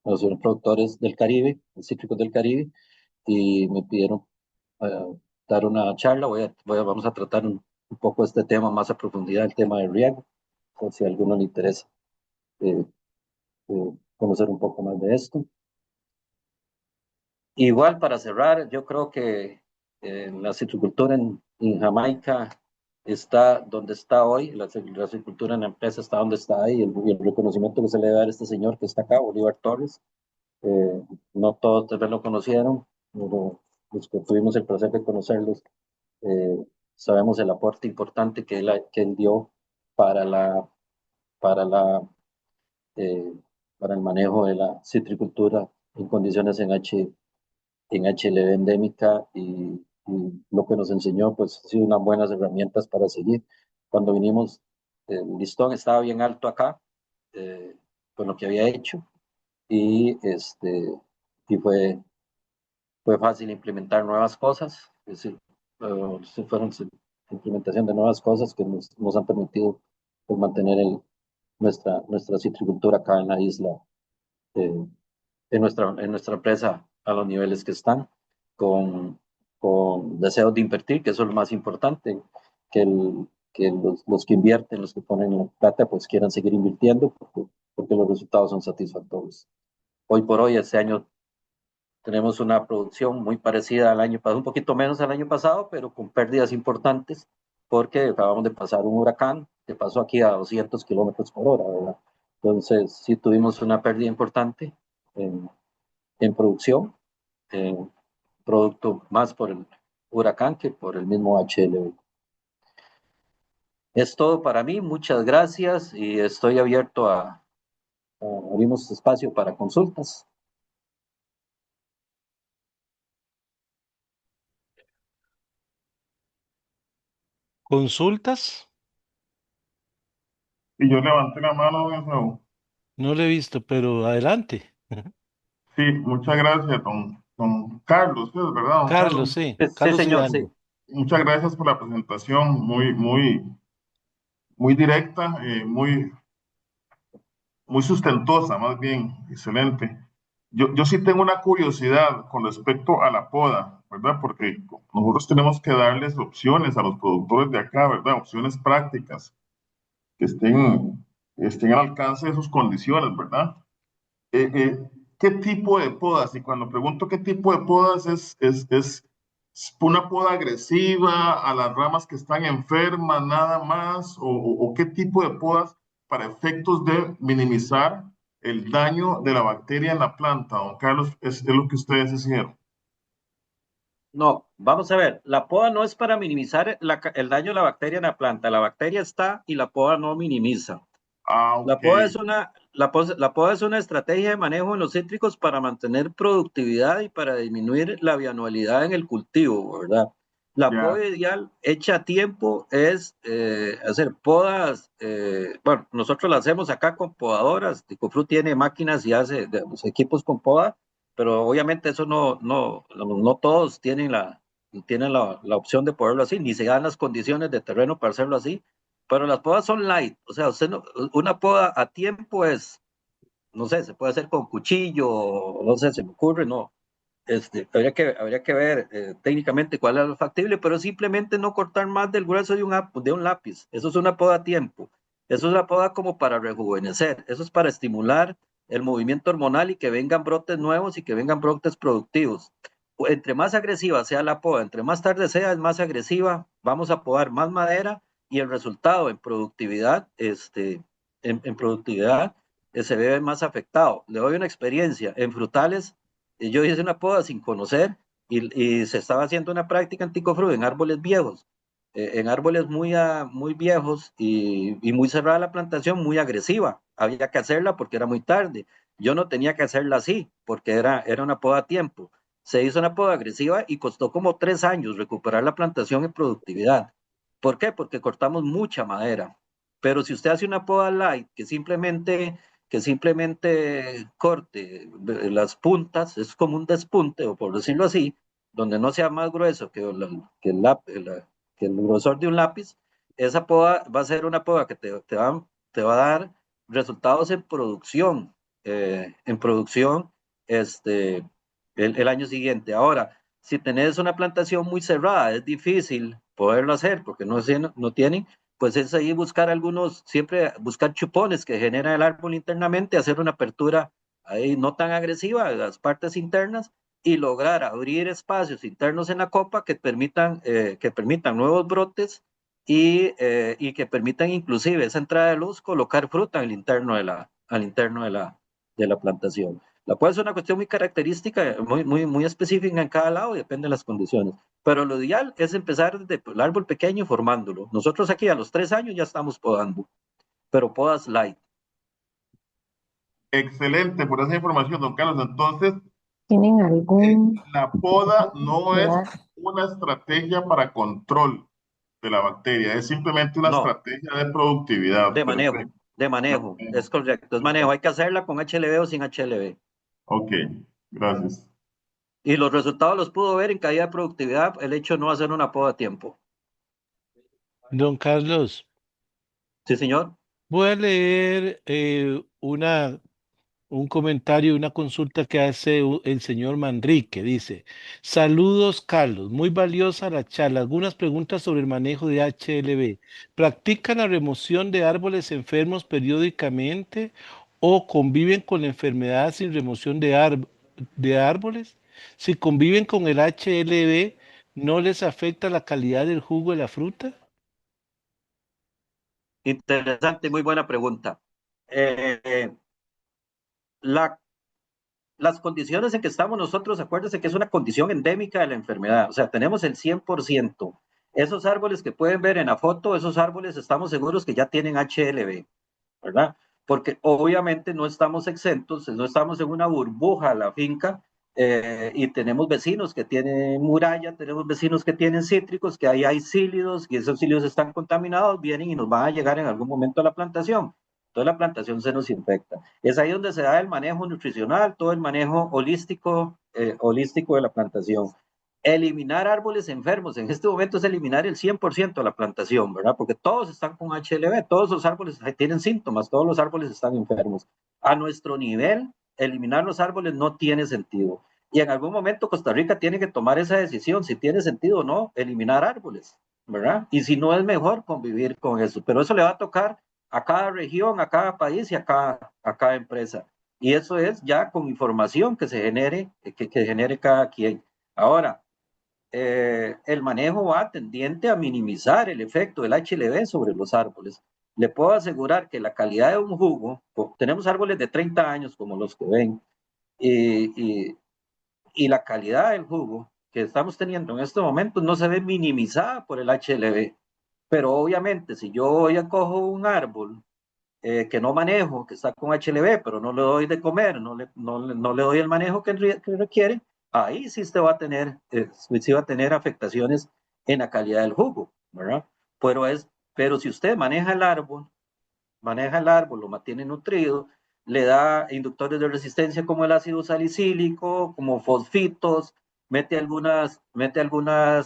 la Asociación de Productores del Caribe, de Cítricos del Caribe, y me pidieron dar una charla. Vamos a tratar un poco este tema más a profundidad, el tema del riego, por si a alguno le interesa eh, conocer un poco más de esto. Igual para cerrar, yo creo que la citricultura en Jamaica está donde está hoy, la citricultura en la empresa está donde está ahí, y el reconocimiento que se le debe dar a este señor que está acá, Bolívar Torres. No todos tal vez lo conocieron, pero los que tuvimos el placer de conocerlos, eh, sabemos el aporte importante que él dio para para la, eh, para el manejo de la citricultura en condiciones en HLV endémica, y lo que nos enseñó, pues, ha sido unas buenas herramientas para seguir. Cuando vinimos, el listón estaba bien alto acá, con lo que había hecho, y, y fue fácil implementar nuevas cosas, es decir, fueron implementación de nuevas cosas que nos han permitido, pues, mantener nuestra citricultura acá en la isla, eh, en nuestra empresa a los niveles que están, con, con deseos de invertir, que eso es lo más importante, que los que invierten, los que ponen la plata, pues quieran seguir invirtiendo, porque los resultados son satisfactorios. Hoy por hoy, este año, tenemos una producción muy parecida al año pasado, un poquito menos al año pasado, pero con pérdidas importantes, porque acabamos de pasar un huracán que pasó aquí a 200 kilómetros por hora, ¿verdad? Entonces, sí tuvimos una pérdida importante en, en producción, producto más por el huracán que por el mismo HLV. Es todo para mí, muchas gracias, y estoy abierto abrimos espacio para consultas. ¿Consultas? Y yo levanté la mano de nuevo. No lo he visto, pero adelante. Sí, muchas gracias, don Carlos, pues, ¿verdad, don Carlos, Carlos? sí, Sí, Carlos señor, sí. Hidalgo. Muchas gracias por la presentación, muy directa, muy sustentosa, más bien, excelente. Yo sí tengo una curiosidad con respecto a la poda, ¿verdad? Porque nosotros tenemos que darles opciones a los productores de acá, ¿verdad? Opciones prácticas que estén al alcance de sus condiciones, ¿verdad? ¿Qué tipo de podas? Y cuando pregunto qué tipo de podas es una poda agresiva a las ramas que están enfermas, nada más, o qué tipo de podas para efectos de minimizar el daño de la bacteria en la planta, don Carlos, es lo que ustedes hicieron. No, vamos a ver, la poda no es para minimizar el daño de la bacteria en la planta, la bacteria está y la poda no minimiza. Ah, La ok, poda es la poda es una estrategia de manejo en los cítricos para mantener productividad y para disminuir la bianualidad en el cultivo, ¿verdad? La ya, poda ideal hecha a tiempo es hacer podas, bueno, nosotros la hacemos acá con podadoras, Ticofru tiene máquinas y hace los equipos con poda, pero obviamente eso no todos tienen la opción de poderlo así, ni se dan las condiciones de terreno para hacerlo así. Pero las podas son light, o sea, una poda a tiempo es, no sé, se puede hacer con cuchillo, no sé, se me ocurre, no. Habría que ver técnicamente cuál es lo factible, pero simplemente no cortar más del grueso de un lápiz. Eso es una poda a tiempo. Eso es una poda como para rejuvenecer. Eso es para estimular el movimiento hormonal y que vengan brotes nuevos y que vengan brotes productivos. Entre más agresiva sea la poda, entre más tarde sea, es más agresiva, vamos a podar más madera y el resultado en productividad, en productividad se ve más afectado. Le doy una experiencia. En frutales, yo hice una poda sin conocer y se estaba haciendo una práctica anticofrudo en árboles viejos, en árboles muy viejos y muy cerrada la plantación, muy agresiva. Había que hacerla porque era muy tarde. Yo no tenía que hacerla así porque era una poda a tiempo. Se hizo una poda agresiva y costó como 3 años recuperar la plantación en productividad. ¿Por qué? Porque cortamos mucha madera. Pero si usted hace una poda light que simplemente corte las puntas, es como un despunte, o por decirlo así, donde no sea más grueso que que el grosor de un lápiz, esa poda va a ser una poda que te va a dar resultados en producción el año siguiente. Ahora, si tenés una plantación muy cerrada, es difícil poderlo hacer porque no tienen, pues es ahí buscar siempre buscar chupones que genera el árbol internamente, hacer una apertura ahí no tan agresiva de las partes internas y lograr abrir espacios internos en la copa que permitan nuevos brotes y que permitan inclusive esa entrada de luz, colocar fruta al interno de la plantación. La puede ser una cuestión muy característica, muy específica en cada lado y depende de las condiciones. Pero lo ideal es empezar desde el árbol pequeño y formándolo. Nosotros aquí a los 3 años ya estamos podando, pero podas light. Excelente por esa información, don Carlos. Entonces, ¿Tienen algún la poda no es edad? una estrategia para control de la bacteria, es simplemente una No, estrategia de productividad. Perfecto. de manejo, es correcto, es manejo. Hay que hacerla con HLB o sin HLB. Ok, gracias. Y los resultados los pudo ver en caída de productividad el hecho de no hacer una poda a tiempo. Don Carlos, Sí, señor. voy a leer un comentario, una consulta que hace el señor Manrique. Dice, saludos Carlos, muy valiosa la charla. Algunas preguntas sobre el manejo de HLB. ¿Practican la remoción de árboles enfermos periódicamente o conviven con la enfermedad sin remoción de árboles? Si conviven con el HLB, ¿no les afecta la calidad del jugo de la fruta? Interesante, muy buena pregunta. La, las condiciones en que estamos nosotros, acuérdense que es una condición endémica de la enfermedad, o sea, tenemos el 100%. Esos árboles que pueden ver en la foto, esos árboles estamos seguros que ya tienen HLB, ¿verdad? Porque obviamente no estamos exentos, no estamos en una burbuja la finca y tenemos vecinos que tienen muralla, tenemos vecinos que tienen cítricos, que ahí hay cílidos y esos cílidos están contaminados, vienen y nos van a llegar en algún momento a la plantación. Toda la plantación se nos infecta. Es ahí donde se da el manejo nutricional, todo el manejo holístico de la plantación. Eliminar árboles enfermos en este momento es eliminar el 100% de la plantación, ¿verdad? Porque todos están con HLB, todos los árboles tienen síntomas, todos los árboles están enfermos. A nuestro nivel, eliminar los árboles no tiene sentido. Y en algún momento Costa Rica tiene que tomar esa decisión, si tiene sentido o no, eliminar árboles, ¿verdad? Y si no es mejor convivir con eso. Pero eso le va a tocar a cada región, a cada país y a cada empresa. Y eso es ya con información que se genere, que genere cada quien. Ahora, el manejo va tendiente a minimizar el efecto del HLB sobre los árboles. Le puedo asegurar que la calidad de un jugo, tenemos árboles de 30 años como los que ven, y la calidad del jugo que estamos teniendo en estos momentos no se ve minimizada por el HLB. Pero obviamente, si yo hoy cojo un árbol que no manejo, que está con HLB, pero no le doy de comer, no le doy el manejo que requiere, ahí sí usted va a tener, sí va a tener afectaciones en la calidad del jugo, ¿verdad? Pero si usted maneja el árbol, lo mantiene nutrido, le da inductores de resistencia como el ácido salicílico, como fosfitos, mete algunas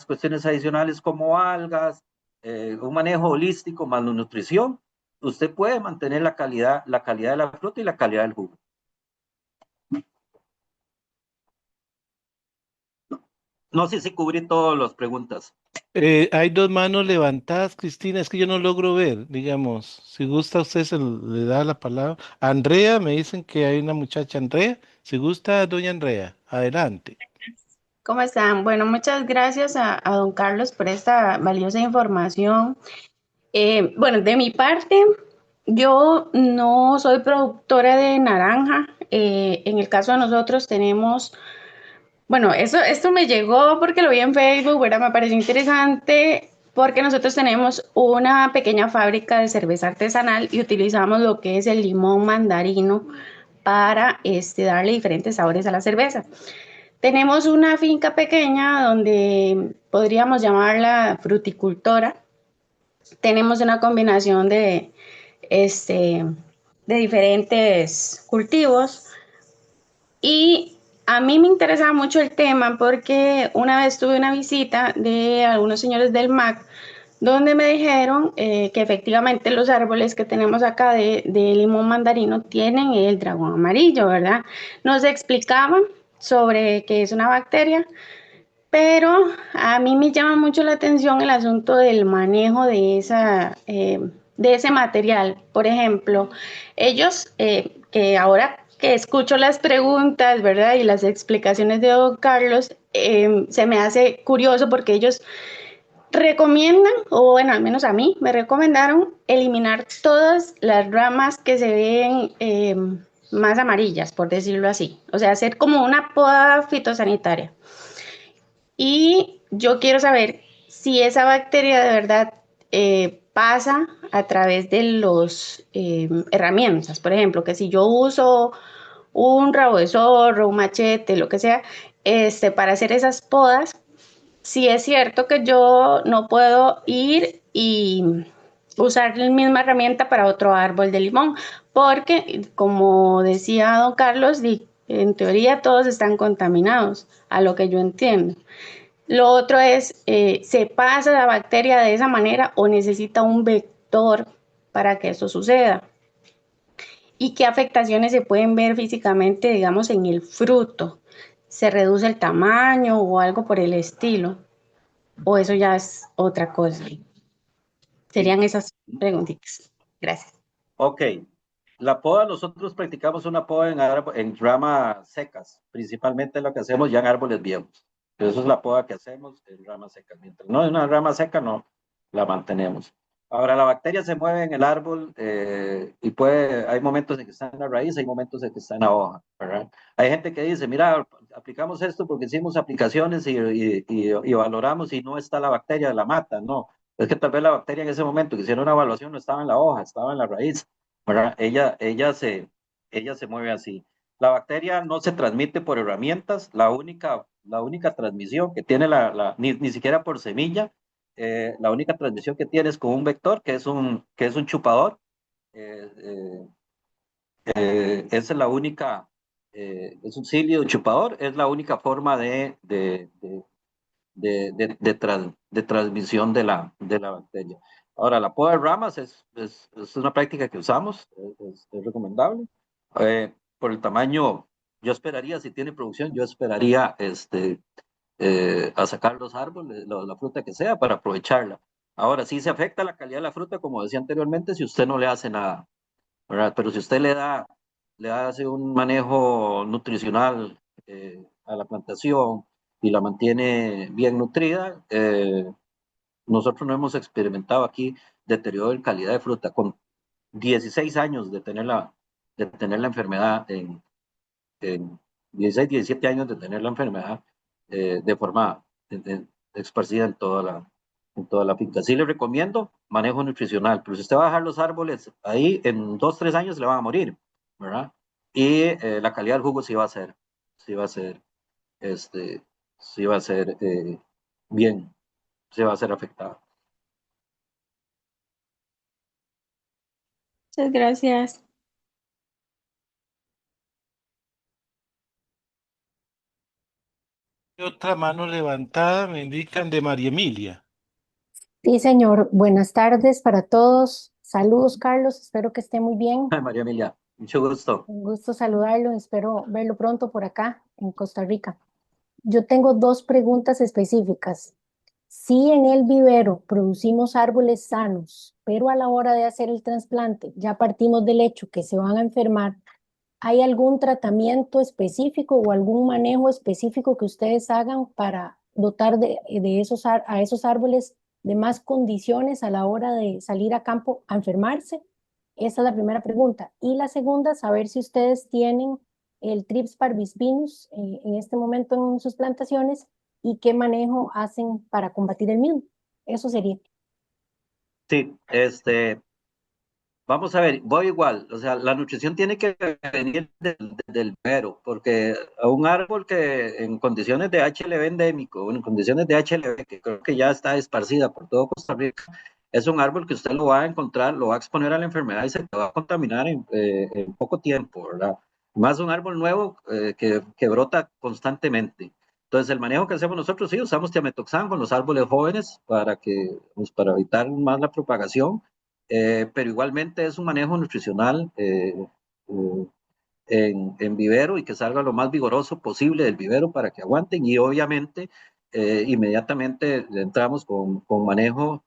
cuestiones adicionales como algas, un manejo holístico más la nutrición, usted puede mantener la calidad de la fruta y la calidad del jugo. No sé si cubrí todas las preguntas. Hay dos manos levantadas, Cristina, es que yo no logro ver, digamos, si gusta usted le da la palabra. Andrea, me dicen que hay una muchacha, Andrea, si gusta, doña Andrea, adelante. ¿Cómo están? Bueno, muchas gracias a don Carlos por esta valiosa información. Bueno, de mi parte, yo no soy productora de naranja. En el caso de nosotros tenemos, bueno, esto me llegó porque lo vi en Facebook, ¿verdad? Me pareció interesante porque nosotros tenemos una pequeña fábrica de cerveza artesanal y utilizamos lo que es el limón mandarino para darle diferentes sabores a la cerveza. Tenemos una finca pequeña donde podríamos llamarla fruticultora. Tenemos una combinación de diferentes cultivos y a mí me interesa mucho el tema porque una vez tuve una visita de algunos señores del MAC donde me dijeron que efectivamente los árboles que tenemos acá de limón mandarino tienen el dragón amarillo, ¿verdad? Nos explicaban sobre qué es una bacteria, pero a mí me llama mucho la atención el asunto del manejo de ese material. Por ejemplo, ellos, que ahora que escucho las preguntas, ¿verdad? Y las explicaciones de don Carlos, se me hace curioso porque ellos recomiendan, o bueno, al menos a mí me recomendaron eliminar todas las ramas que se ven más amarillas, por decirlo así. O sea, hacer como una poda fitosanitaria. Y yo quiero saber si esa bacteria de verdad pasa a través de los herramientas. Por ejemplo, que si yo uso un rabo de zorro, un machete, lo que sea, para hacer esas podas, si es cierto que yo no puedo ir y usar la misma herramienta para otro árbol de limón, porque como decía don Carlos, en teoría todos están contaminados, a lo que yo entiendo. Lo otro es, ¿se pasa la bacteria de esa manera o necesita un vector para que eso suceda? ¿Y qué afectaciones se pueden ver físicamente, digamos, en el fruto? ¿Se reduce el tamaño o algo por el estilo? ¿O eso ya es otra cosa? Serían esas preguntitas. Gracias. Ok. La poda, nosotros practicamos una poda en ramas secas, principalmente lo que hacemos ya en árboles viejos. Pero eso es la poda que hacemos en ramas secas. Mientras no es una rama seca, no la mantenemos. Ahora, la bacteria se mueve en el árbol y hay momentos en que está en la raíz, hay momentos en que está en la hoja, ¿verdad? Hay gente que dice, mira, aplicamos esto porque hicimos aplicaciones y valoramos y no está la bacteria, la mata, no. Es que tal vez la bacteria en ese momento que hicieron una evaluación no estaba en la hoja, estaba en la raíz, ¿verdad? Ella se mueve así. La bacteria no se transmite por herramientas, la única transmisión que tiene ni siquiera por semilla, la única transmisión que tiene es con un vector, que es un chupador. Eh, eh, Esa es la única, es un cilio chupador, es la única forma de transmisión de la bacteria. Ahora, la poda de ramas es una práctica que usamos, es recomendable. Por el tamaño, yo esperaría, si tiene producción, yo esperaría a sacar los árboles, la fruta que sea, para aprovecharla. Ahora, sí se afecta la calidad de la fruta, como decía anteriormente, si usted no le hace nada, ¿verdad? Pero si usted le hace un manejo nutricional a la plantación y la mantiene bien nutrida, nosotros no hemos experimentado aquí deterioro en calidad de fruta. Con 16 años de tener la enfermedad, en 16, 17 años de tener la enfermedad de forma esparcida en toda la finca. Sí le recomiendo manejo nutricional, pero si usted va a dejar los árboles ahí, en 2, 3 años le van a morir, ¿verdad? Y la calidad del jugo sí va a ser, este, sí va a ser bien, sí va a ser afectada. Muchas gracias. Otra mano levantada me indican de María Emilia. Sí, señor. Buenas tardes para todos. Saludos, Carlos. Espero que esté muy bien. Ay, María Emilia, mucho gusto. Un gusto saludarlo. Espero verlo pronto por acá, en Costa Rica. Yo tengo dos preguntas específicas. Si en el vivero producimos árboles sanos, pero a la hora de hacer el trasplante ya partimos del hecho que se van a enfermar, ¿hay algún tratamiento específico o algún manejo específico que ustedes hagan para dotar a esos árboles de más condiciones a la hora de salir a campo a enfermarse? Esa es la primera pregunta. Y la segunda, saber si ustedes tienen el Trips parvispinus en este momento en sus plantaciones y qué manejo hacen para combatir el mismo. Eso sería. Sí, vamos a ver, voy igual, o sea, la nutrición tiene que venir del primero, porque a un árbol que en condiciones de HLV endémico, en condiciones de HLV, que creo que ya está esparcida por todo Costa Rica, es un árbol que usted lo va a encontrar, lo va a exponer a la enfermedad y se va a contaminar en poco tiempo, ¿verdad? más un árbol nuevo que brota constantemente. Entonces, el manejo que hacemos nosotros, sí, usamos tiametoxam con los árboles jóvenes pues, para evitar más la propagación, pero igualmente es un manejo nutricional eh, en vivero y que salga lo más vigoroso posible del vivero para que aguanten y obviamente inmediatamente entramos con manejo.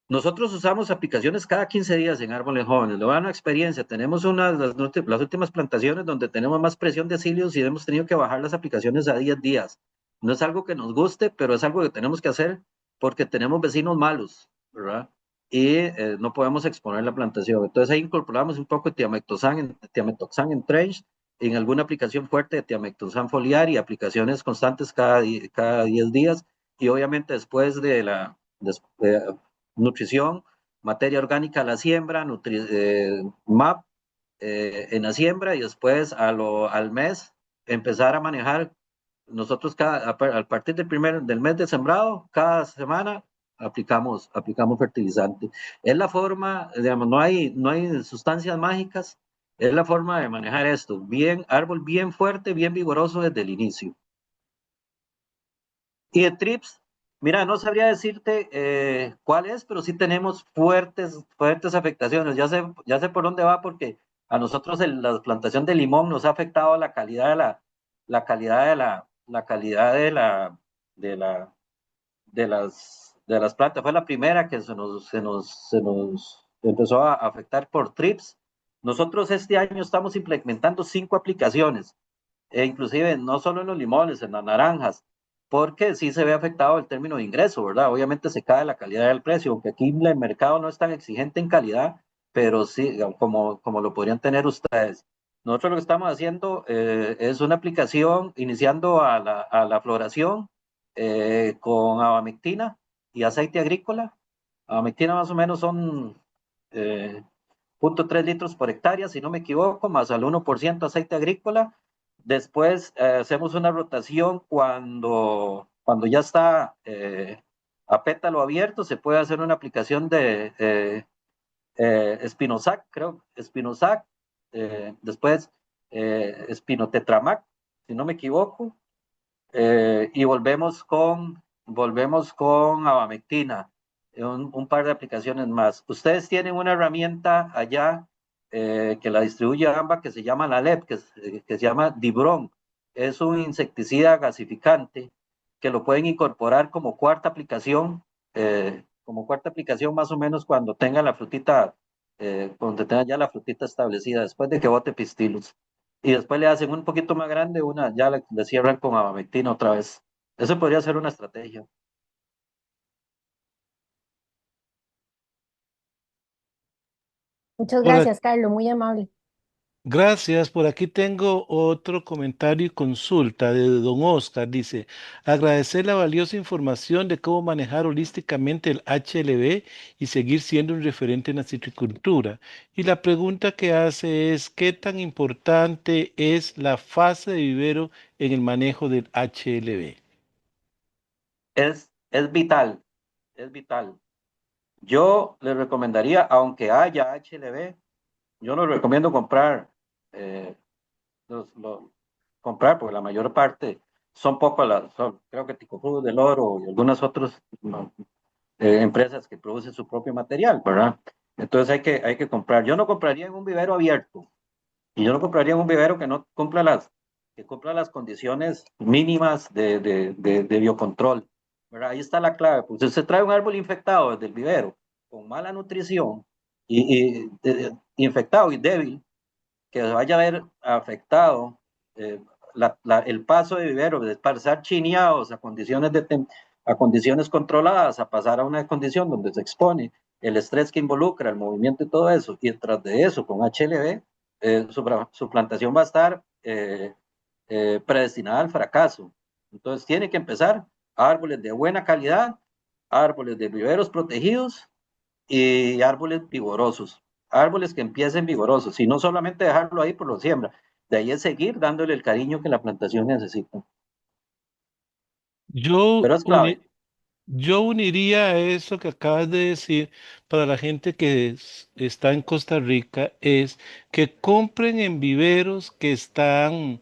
Nosotros usamos aplicaciones cada 15 días en árboles jóvenes. Le voy a dar una experiencia. Tenemos una de las últimas plantaciones donde tenemos más presión de cilios y hemos tenido que bajar las aplicaciones a 10 días. No es algo que nos guste, pero es algo que tenemos que hacer porque tenemos vecinos malos, ¿verdad? Y no podemos exponer la plantación. Entonces ahí incorporamos un poco de tiametoxam en trench, en alguna aplicación fuerte de tiametoxam foliar y aplicaciones constantes cada 10 días. Y obviamente después de nutrición, materia orgánica a la siembra, MAP en la siembra y después al mes empezar a manejar. Nosotros a partir del mes de sembrado, cada semana aplicamos fertilizante. Es la forma, digamos, no hay sustancias mágicas, es la forma de manejar esto. Árbol bien fuerte, bien vigoroso desde el inicio. Y de trips, mira, no sabría decirte cuál es, pero sí tenemos fuertes afectaciones. Ya sé por dónde va, porque a nosotros la plantación de limón nos ha afectado la calidad la calidad la calidad de la, de las plantas. Fue la primera que se nos empezó a afectar por trips. Nosotros este año estamos implementando 5 aplicaciones inclusive no solo en los limones, en las naranjas, porque sí se ve afectado el término de ingreso, ¿verdad? Obviamente se cae la calidad del precio, aunque aquí el mercado no es tan exigente en calidad, pero sí, como lo podrían tener ustedes. Nosotros lo que estamos haciendo es una aplicación iniciando a la floración con abamectina y aceite agrícola. Abamectina más o menos son 0,3 litros por hectárea, si no me equivoco, más al 1% aceite agrícola. Después hacemos una rotación cuando ya está a pétalo abierto, se puede hacer una aplicación de Espinosac, creo, Espinosac, después Espinotetramac, si no me equivoco, y volvemos con abamectina, un par de aplicaciones más. Ustedes tienen una herramienta allá que la distribuye AMBA que se llama la LEP, que se llama Dibron. Es un insecticida gasificante que lo pueden incorporar como cuarta aplicación más o menos cuando tengan la frutita, cuando tengan ya la frutita establecida, después de que bote pistilos y después le hacen un poquito más grande, ya le cierran con abamectina otra vez. Eso podría ser una estrategia. Muchas Por ac- gracias, Carlos, muy amable. Gracias. Por aquí tengo otro comentario y consulta de don Oscar. Dice, agradecer la valiosa información de cómo manejar holísticamente el HLB y seguir siendo un referente en la citricultura. Y la pregunta que hace es, ¿qué tan importante es la fase de vivero en el manejo del HLB? Es vital, es vital. Yo le recomendaría, aunque haya HLB, yo no recomiendo eh, comprar, porque la mayor parte son pocas creo que Ticofrut del Oro y algunas otras empresas que producen su propio material, ¿verdad? Entonces hay que comprar. Yo no compraría en un vivero abierto y yo no compraría en un vivero que no cumpla las condiciones mínimas de biocontrol, ¿verdad? Ahí está la clave. Pues usted trae un árbol infectado desde el vivero, con mala nutrición, infectado y débil, que vaya a haber afectado eh, el paso de vivero, de pasar chineados a condiciones controladas, a pasar a una condición donde se expone el estrés que involucra el movimiento y todo eso, y detrás de eso con HLB, su plantación va a estar predestinada al fracaso. Entonces tiene que empezar árboles de buena calidad, árboles de viveros protegidos y árboles vigorosos, árboles que empiecen vigorosos, y no solamente dejarlo ahí por lo siembra, de ahí es seguir dándole el cariño que la plantación necesita. Yo Pero es clave. Yo uniría eso que acabas de decir para la gente que está en Costa Rica, es que compren en viveros que están,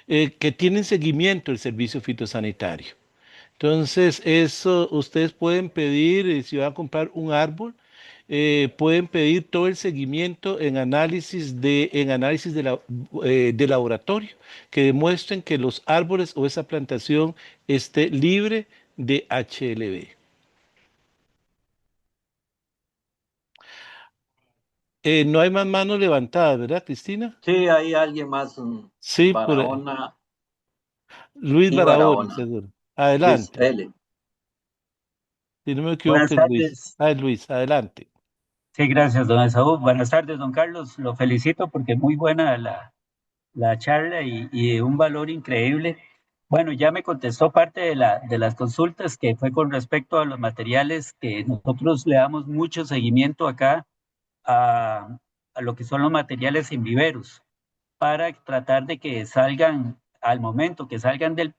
que tienen seguimiento del servicio fitosanitario. Entonces, eso ustedes pueden pedir, si van a comprar un árbol, pueden pedir todo el seguimiento en análisis de laboratorio, que demuestren que los árboles o esa plantación esté libre de HLB. No hay más manos levantadas, ¿verdad, Cristina? Sí, hay alguien más, Sí, Barahona Luis y Barahona, Barahona. seguro. Luis Adelante. L. Si no me Buenas equivoco, es Luis. tardes. Ah, es Luis, adelante. Sí, gracias, don Esaú. Buenas tardes, don Carlos. Lo felicito porque muy buena la charla y un valor increíble. Bueno, ya me contestó parte de las consultas que fue con respecto a los materiales que nosotros le damos mucho seguimiento acá a lo que son los materiales en viveros para tratar de que salgan al momento, que salgan del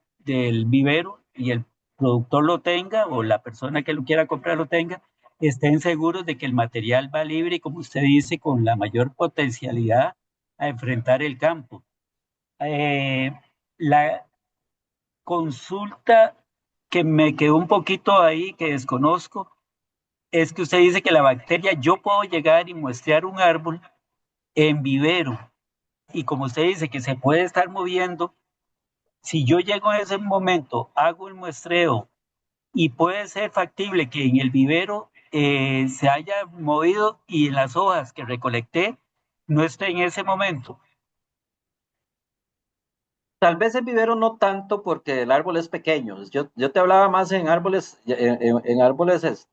vivero y el productor lo tenga o la persona que lo quiera comprar lo tenga, estén seguros de que el material va libre y como usted dice, con la mayor potencialidad a enfrentar el campo. La consulta que me quedó un poquito ahí, que desconozco, es que usted dice que la bacteria, yo puedo llegar y muestrear un árbol en vivero y como usted dice que se puede estar moviendo. Si yo llego en ese momento, hago el muestreo y puede ser factible que en el vivero se haya movido y en las hojas que recolecté no esté en ese momento. Tal vez en vivero no tanto porque el árbol es pequeño. Yo te hablaba más en árboles, en árboles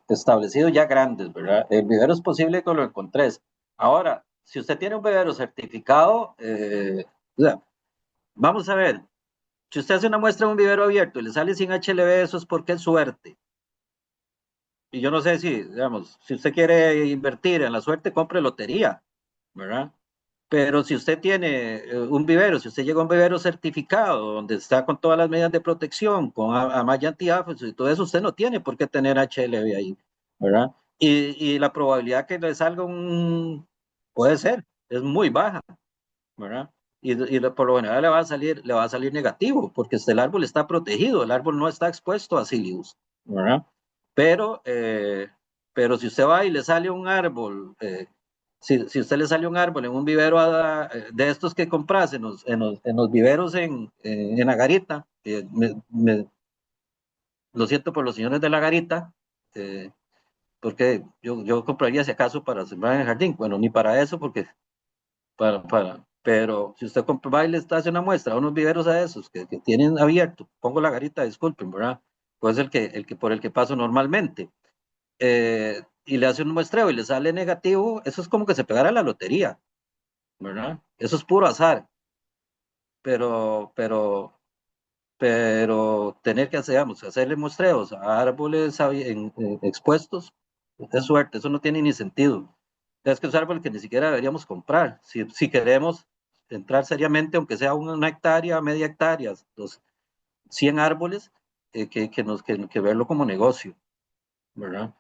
establecidos ya grandes, ¿verdad? El vivero es posible que lo encontres. Ahora, si usted tiene un vivero certificado, o sea, vamos a ver, si usted hace una muestra en un vivero abierto y le sale sin HLB, eso es porque es suerte. Y yo no sé si, digamos, si usted quiere invertir en la suerte, compre lotería, ¿verdad? Pero si usted tiene un vivero, si usted llega a un vivero certificado, donde está con todas las medidas de protección, con malla antiáfidos y todo eso, usted no tiene por qué tener HLB ahí, ¿verdad? Y la probabilidad que le salga puede ser, es muy baja, ¿verdad? Por lo general le va a salir negativo, porque el árbol está protegido, el árbol no está expuesto a Silius, ¿verdad? Pero, eh, pero si usted va y le sale un árbol, si usted le sale un árbol en un vivero de estos que compras en los viveros en la garita, lo siento por los señores de la garita, eh, porque yo compraría si acaso para sembrar en el jardín, bueno, ni para eso, porque pero si usted va y le está haciendo una muestra a unos viveros a esos que tienen abierto, pongo la garita, disculpen, ¿verdad? Pues el que por el que paso normalmente, y le hace un muestreo y le sale negativo, eso es como que se pegara a la lotería, ¿verdad? Eso es puro azar, pero, pero, pero tener que hacer, digamos, hacerle muestreos a árboles expuestos, es suerte, eso no tiene ni sentido. Es que es un árbol que ni siquiera deberíamos comprar. Si queremos entrar seriamente, aunque sea una hectárea, media hectárea, los 100 árboles, que verlo como negocio, ¿verdad?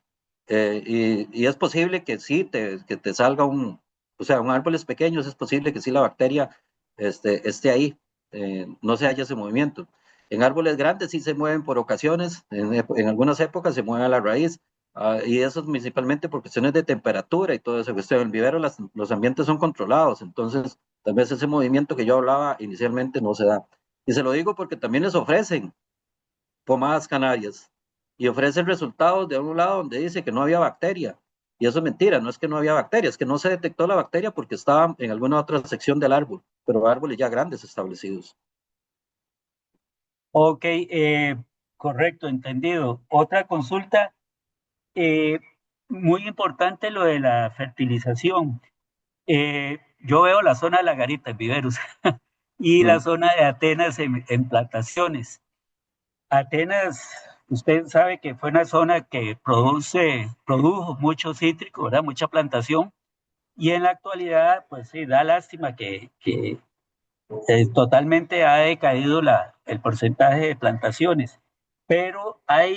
Y es posible que sí, que te salga o sea, un árboles pequeños, es posible que sí la bacteria esté ahí, no se haya ese movimiento. En árboles grandes sí se mueven por ocasiones, en algunas épocas se mueve a la raíz, y eso es principalmente por cuestiones de temperatura y todo eso. En el vivero los ambientes son controlados, entonces tal vez ese movimiento que yo hablaba inicialmente no se da. Y se lo digo porque también les ofrecen pomadas canarias y ofrecen resultados de un lado donde dice que no había bacteria. Y eso es mentira, no es que no había bacteria, es que no se detectó la bacteria porque estaba en alguna otra sección del árbol, pero árboles ya grandes establecidos. Ok, correcto, entendido. Otra consulta, eh, muy importante lo de la fertilización. Yo veo la zona de la garita en viveros y la Mm. zona de Atenas en plantaciones. Atenas, usted sabe que fue una zona que produjo mucho cítrico, ¿verdad? Mucha plantación. Y en la actualidad, pues sí, da lástima que totalmente ha decaído el porcentaje de plantaciones. Pero hay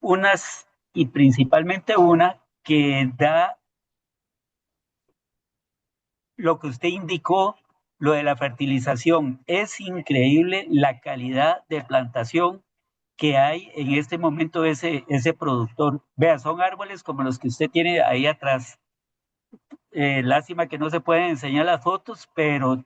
unas, y principalmente una, que da lo que usted indicó, lo de la fertilización. Es increíble la calidad de plantación que hay en este momento ese productor. Vea, son árboles como los que usted tiene ahí atrás. Lástima que no se pueden enseñar las fotos, pero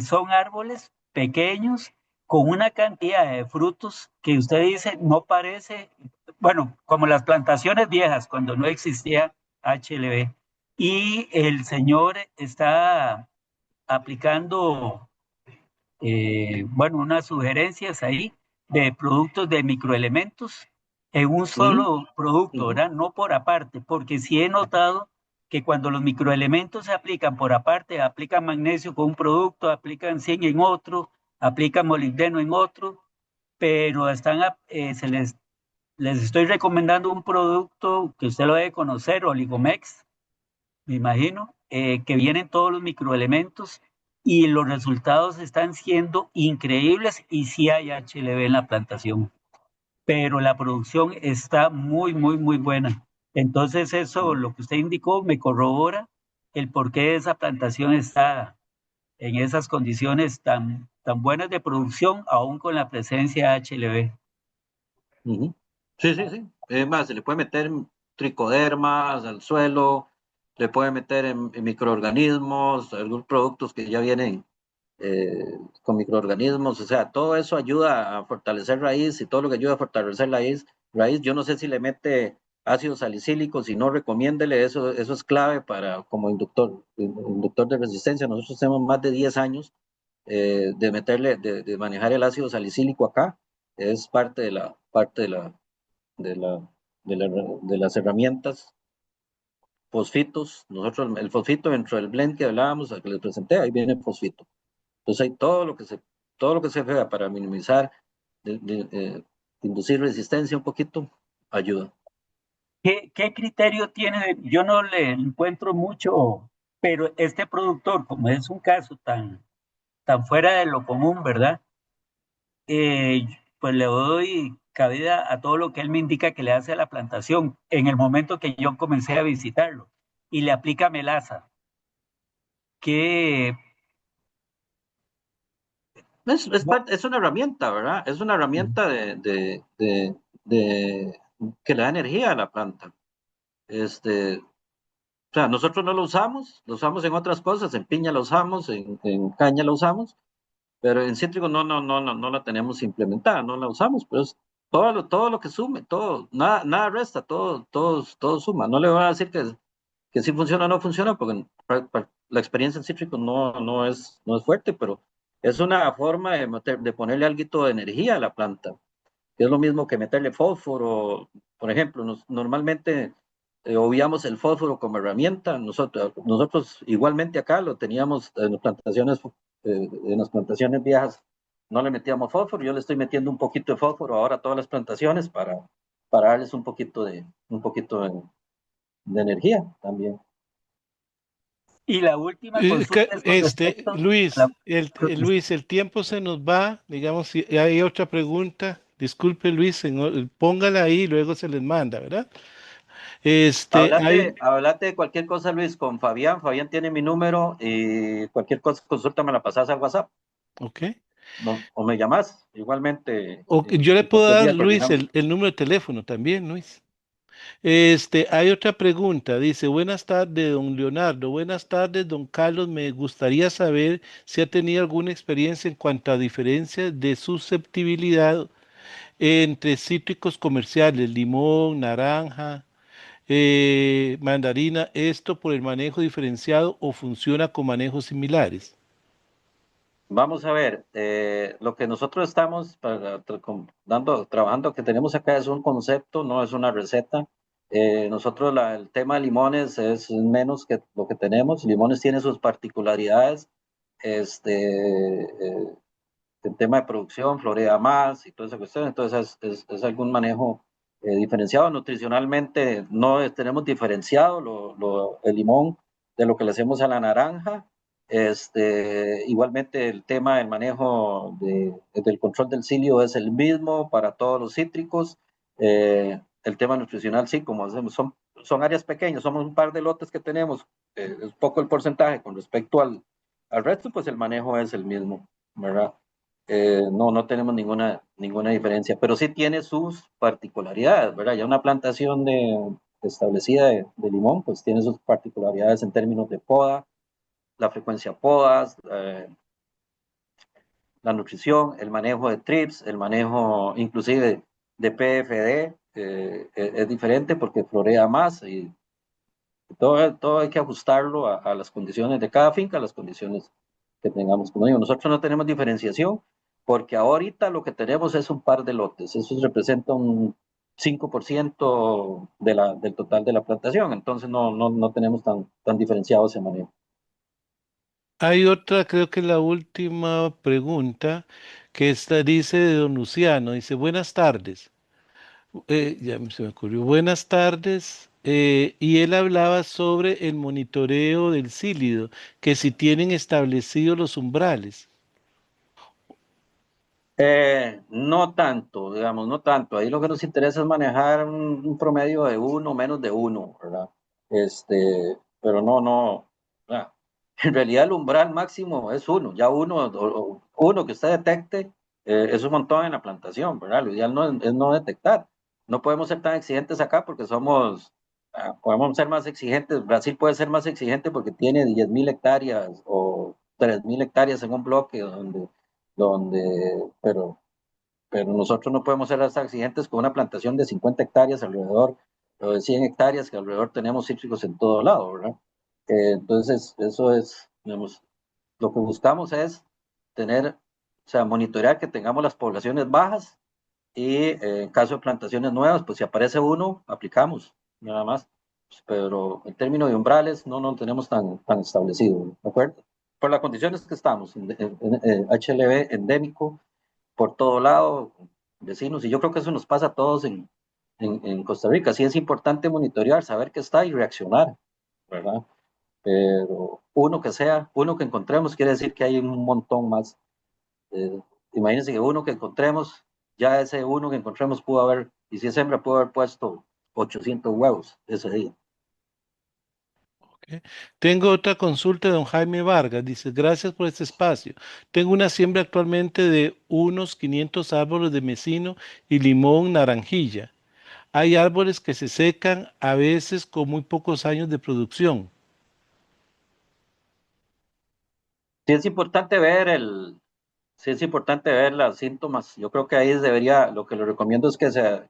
son árboles pequeños con una cantidad de frutos que usted dice no parece, bueno, como las plantaciones viejas cuando no existía HLB. Y el señor está aplicando, bueno, unas sugerencias ahí de productos de microelementos en un Ujú, solo producto, ujú, ¿verdad? No por aparte, porque sí he notado que cuando los microelementos se aplican por aparte, aplican magnesio con un producto, aplican zinc en otro, aplican molibdeno en otro, pero les estoy recomendando un producto que usted lo debe conocer, Oligomex, me imagino, que vienen todos los microelementos y los resultados están siendo increíbles y sí hay HLB en la plantación, pero la producción está muy, muy, muy buena. Entonces eso, ujú. lo que usted indicó, me corrobora el por qué esa plantación está en esas condiciones tan buenas de producción, aún con la presencia de HLB. Ujú. Sí, sí, sí. Es más, se le puede meter tricodermas al suelo, le puede meter en microorganismos, algunos productos que ya vienen con microorganismos, o sea, todo eso ayuda a fortalecer raíz y todo lo que ayuda a fortalecer raíz, yo no sé si le mete ácido salicílico, si no, recomiéndele, eso es clave para como inductor de resistencia. Nosotros tenemos más de 10 años de manejar el ácido salicílico acá, es de la, de las herramientas, fosfitos, nosotros el fosfito dentro del blend que hablábamos, que les presenté, ahí viene el fosfito. Entonces hay todo lo que se vea para minimizar, inducir resistencia un poquito, ayuda. ¿Qué criterio tiene? Yo no le encuentro mucho, pero este productor, como es un caso tan fuera de lo común, ¿verdad? Pues le doy cabida a todo lo que él me indica que le hace a la plantación en el momento que yo comencé a visitarlo y le aplica melaza, que Es una herramienta, ¿verdad? Es una herramienta que le da energía a la planta. O sea, nosotros no lo usamos en otras cosas, en piña lo usamos, en caña lo usamos, pero en cítrico no la tenemos implementada, no la usamos, pero es todo lo que sume, todo, nada resta, todo suma. No le voy a decir que sí funciona o no funciona, porque la experiencia en cítrico no es fuerte, pero es una forma de ponerle algo de energía a la planta, que es lo mismo que meterle fósforo. Por ejemplo, normalmente obviamos el fósforo como herramienta. Nosotros igualmente acá lo teníamos en las plantaciones viejas, no le metíamos fósforo. Yo le estoy metiendo un poquito de fósforo ahora a todas las plantaciones para darles un poquito de energía también. y la última consulta es con respecto a Luis, la... Luis, el tiempo se nos va, digamos, si hay otra pregunta, disculpe Luis, póngala ahí y luego se les manda, ¿verdad? Hay, Hablate de cualquier cosa, Luis, con Fabián. Fabián tiene mi número y cualquier cosa, consulta me la pasas al WhatsApp, ok. no, o me llamas. Igualmente, Yo le puedo cualquier dar, día Luis, coordinamos. el número de teléfono también, Luis. Hay otra pregunta. Dice, buenas tardes, don Leonardo. Buenas tardes, don Carlos. Me gustaría saber si ha tenido alguna experiencia en cuanto a diferencias de susceptibilidad entre cítricos comerciales, limón, naranja, mandarina, esto por el manejo diferenciado o funciona con manejos similares. Vamos a ver, lo que nosotros estamos trabajando, que tenemos acá es un concepto, no es una receta. Nosotros el tema de limones es menos que lo que tenemos. Limones tiene sus particularidades. El tema de producción, florea más y toda esa cuestión, entonces es algún manejo diferenciado. Nutricionalmente no tenemos diferenciado el limón de lo que le hacemos a la naranja. Igualmente el tema del manejo del control del cilio es el mismo para todos los cítricos. el tema nutricional, sí, como hacemos, son áreas pequeñas, somos un par de lotes que tenemos, es poco el porcentaje con respecto al resto, pues el manejo es el mismo, ¿verdad? No tenemos ninguna diferencia, pero sí tiene sus particularidades, ¿verdad? Ya una plantación establecida de limón, pues tiene sus particularidades en términos de poda, la frecuencia de podas, la nutrición, el manejo de trips, el manejo inclusive de PFD, es diferente porque florea más y todo hay que ajustarlo a las condiciones de cada finca, a las condiciones que tengamos. Como digo, nosotros no tenemos diferenciación porque ahorita lo que tenemos es un par de lotes, eso representa un 5% del total de la plantación, entonces no tenemos tan diferenciado ese manejo. Hay otra, creo que la última pregunta, que esta dice de don Luciano, dice, buenas tardes. Se me ocurrió, buenas tardes. Y él hablaba sobre el monitoreo del sílido, que si tienen establecidos los umbrales. No tanto, digamos, no tanto. Ahí lo que nos interesa es manejar un promedio de uno, menos de uno, ¿verdad? Pero no. ah, En realidad el umbral máximo es uno. Ya uno que usted detecte es un montón en la plantación, ¿verdad? Lo ideal es no detectar. No podemos ser tan exigentes acá porque podemos ser más exigentes. Brasil puede ser más exigente porque tiene 10.000 hectáreas o 3.000 hectáreas en un bloque pero nosotros no podemos ser las exigentes con una plantación de 50 hectáreas alrededor, o de 100 hectáreas que alrededor tenemos cítricos en todo lado, ¿verdad? Entonces, eso es, digamos, lo que buscamos es tener, o sea, monitorear que tengamos las poblaciones bajas y en caso de plantaciones nuevas, pues si aparece uno, aplicamos, nada más. Pero en términos de umbrales, no tenemos tan establecido, ¿de acuerdo? Por las condiciones que estamos, HLB endémico, por todo lado, vecinos, y yo creo que eso nos pasa a todos en Costa Rica. Sí es importante monitorear, saber que está y reaccionar, ¿verdad? Pero uno que encontremos, quiere decir que hay un montón más. Eh, Imagínense que uno que encontremos, ya ese uno que encontremos pudo haber, y si es hembra, pudo haber puesto 800 huevos ese día. ¿Ok? Tengo otra consulta de don Jaime Vargas. Dice, gracias por este espacio. Tengo una siembra actualmente de unos 500 árboles de mesino y limón naranjilla. Hay árboles que se secan a veces con muy pocos años de producción. Sí es importante ver sí es importante ver los síntomas. Yo creo que ahí debería, lo que le recomiendo es que se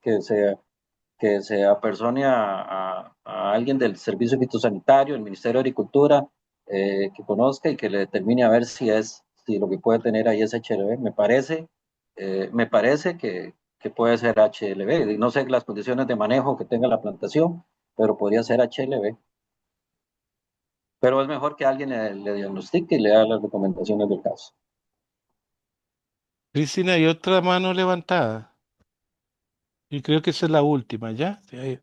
apersone a alguien del Servicio Fitosanitario, el Ministerio de Agricultura, que conozca y que le determine a ver si lo que puede tener ahí es HLB. Me parece que puede ser HLB. No sé las condiciones de manejo que tenga la plantación, pero podría ser HLB. Pero es mejor que alguien le diagnostique y le haga las recomendaciones del caso. Cristina, hay otra mano levantada. Y creo que esa es la última, ¿ya? Sí.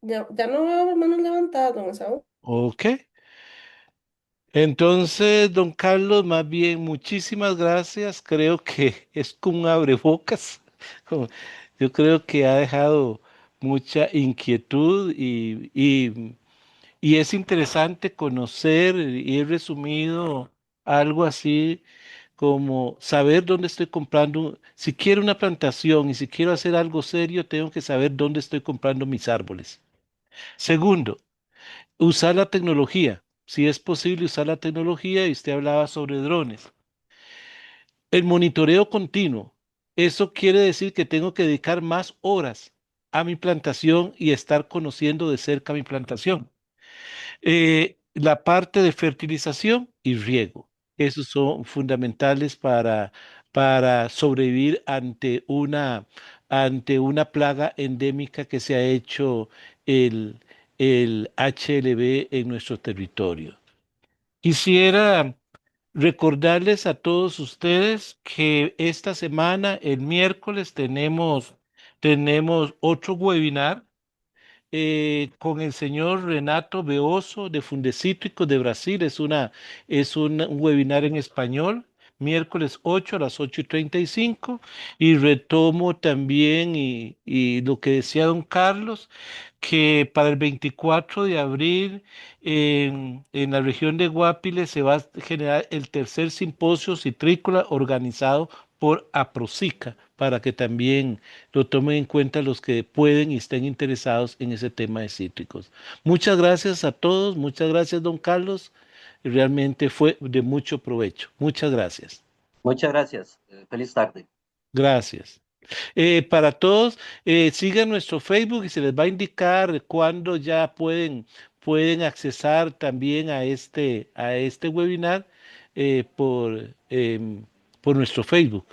Ya no veo manos levantadas, don Esaú. Ok. Entonces, don Carlos, más bien, muchísimas gracias. Creo que es como un abrebocas. Como- Yo creo que ha dejado mucha inquietud y es interesante conocer y he resumido algo así como saber dónde estoy comprando. Si quiero una plantación y si quiero hacer algo serio, tengo que saber dónde estoy comprando mis árboles. Segundo, usar la tecnología. Si es posible usar la tecnología, y usted hablaba sobre drones. El monitoreo continuo. Eso quiere decir que tengo que dedicar más horas a mi plantación y estar conociendo de cerca mi plantación. La parte de fertilización y riego. Esos son fundamentales para sobrevivir ante una plaga endémica que se ha hecho el HLB en nuestro territorio. Quisiera recordarles a todos ustedes que esta semana, el miércoles, tenemos otro webinar con el señor Renato Beoso de Fundecítricos de Brasil. Es un webinar en español miércoles 8 a las 8:35, y retomo también y lo que decía don Carlos, que para el 24 de abril en la región de Guapiles se va a generar el tercer simposio citrícola organizado por APROCICA, para que también lo tomen en cuenta los que pueden y estén interesados en ese tema de cítricos. Muchas gracias a todos, muchas gracias don Carlos, realmente fue de mucho provecho. Muchas gracias. Muchas gracias. Feliz tarde. Gracias. Para todos, sigan nuestro Facebook y se les va a indicar cuándo ya pueden accesar también a este webinar por nuestro Facebook.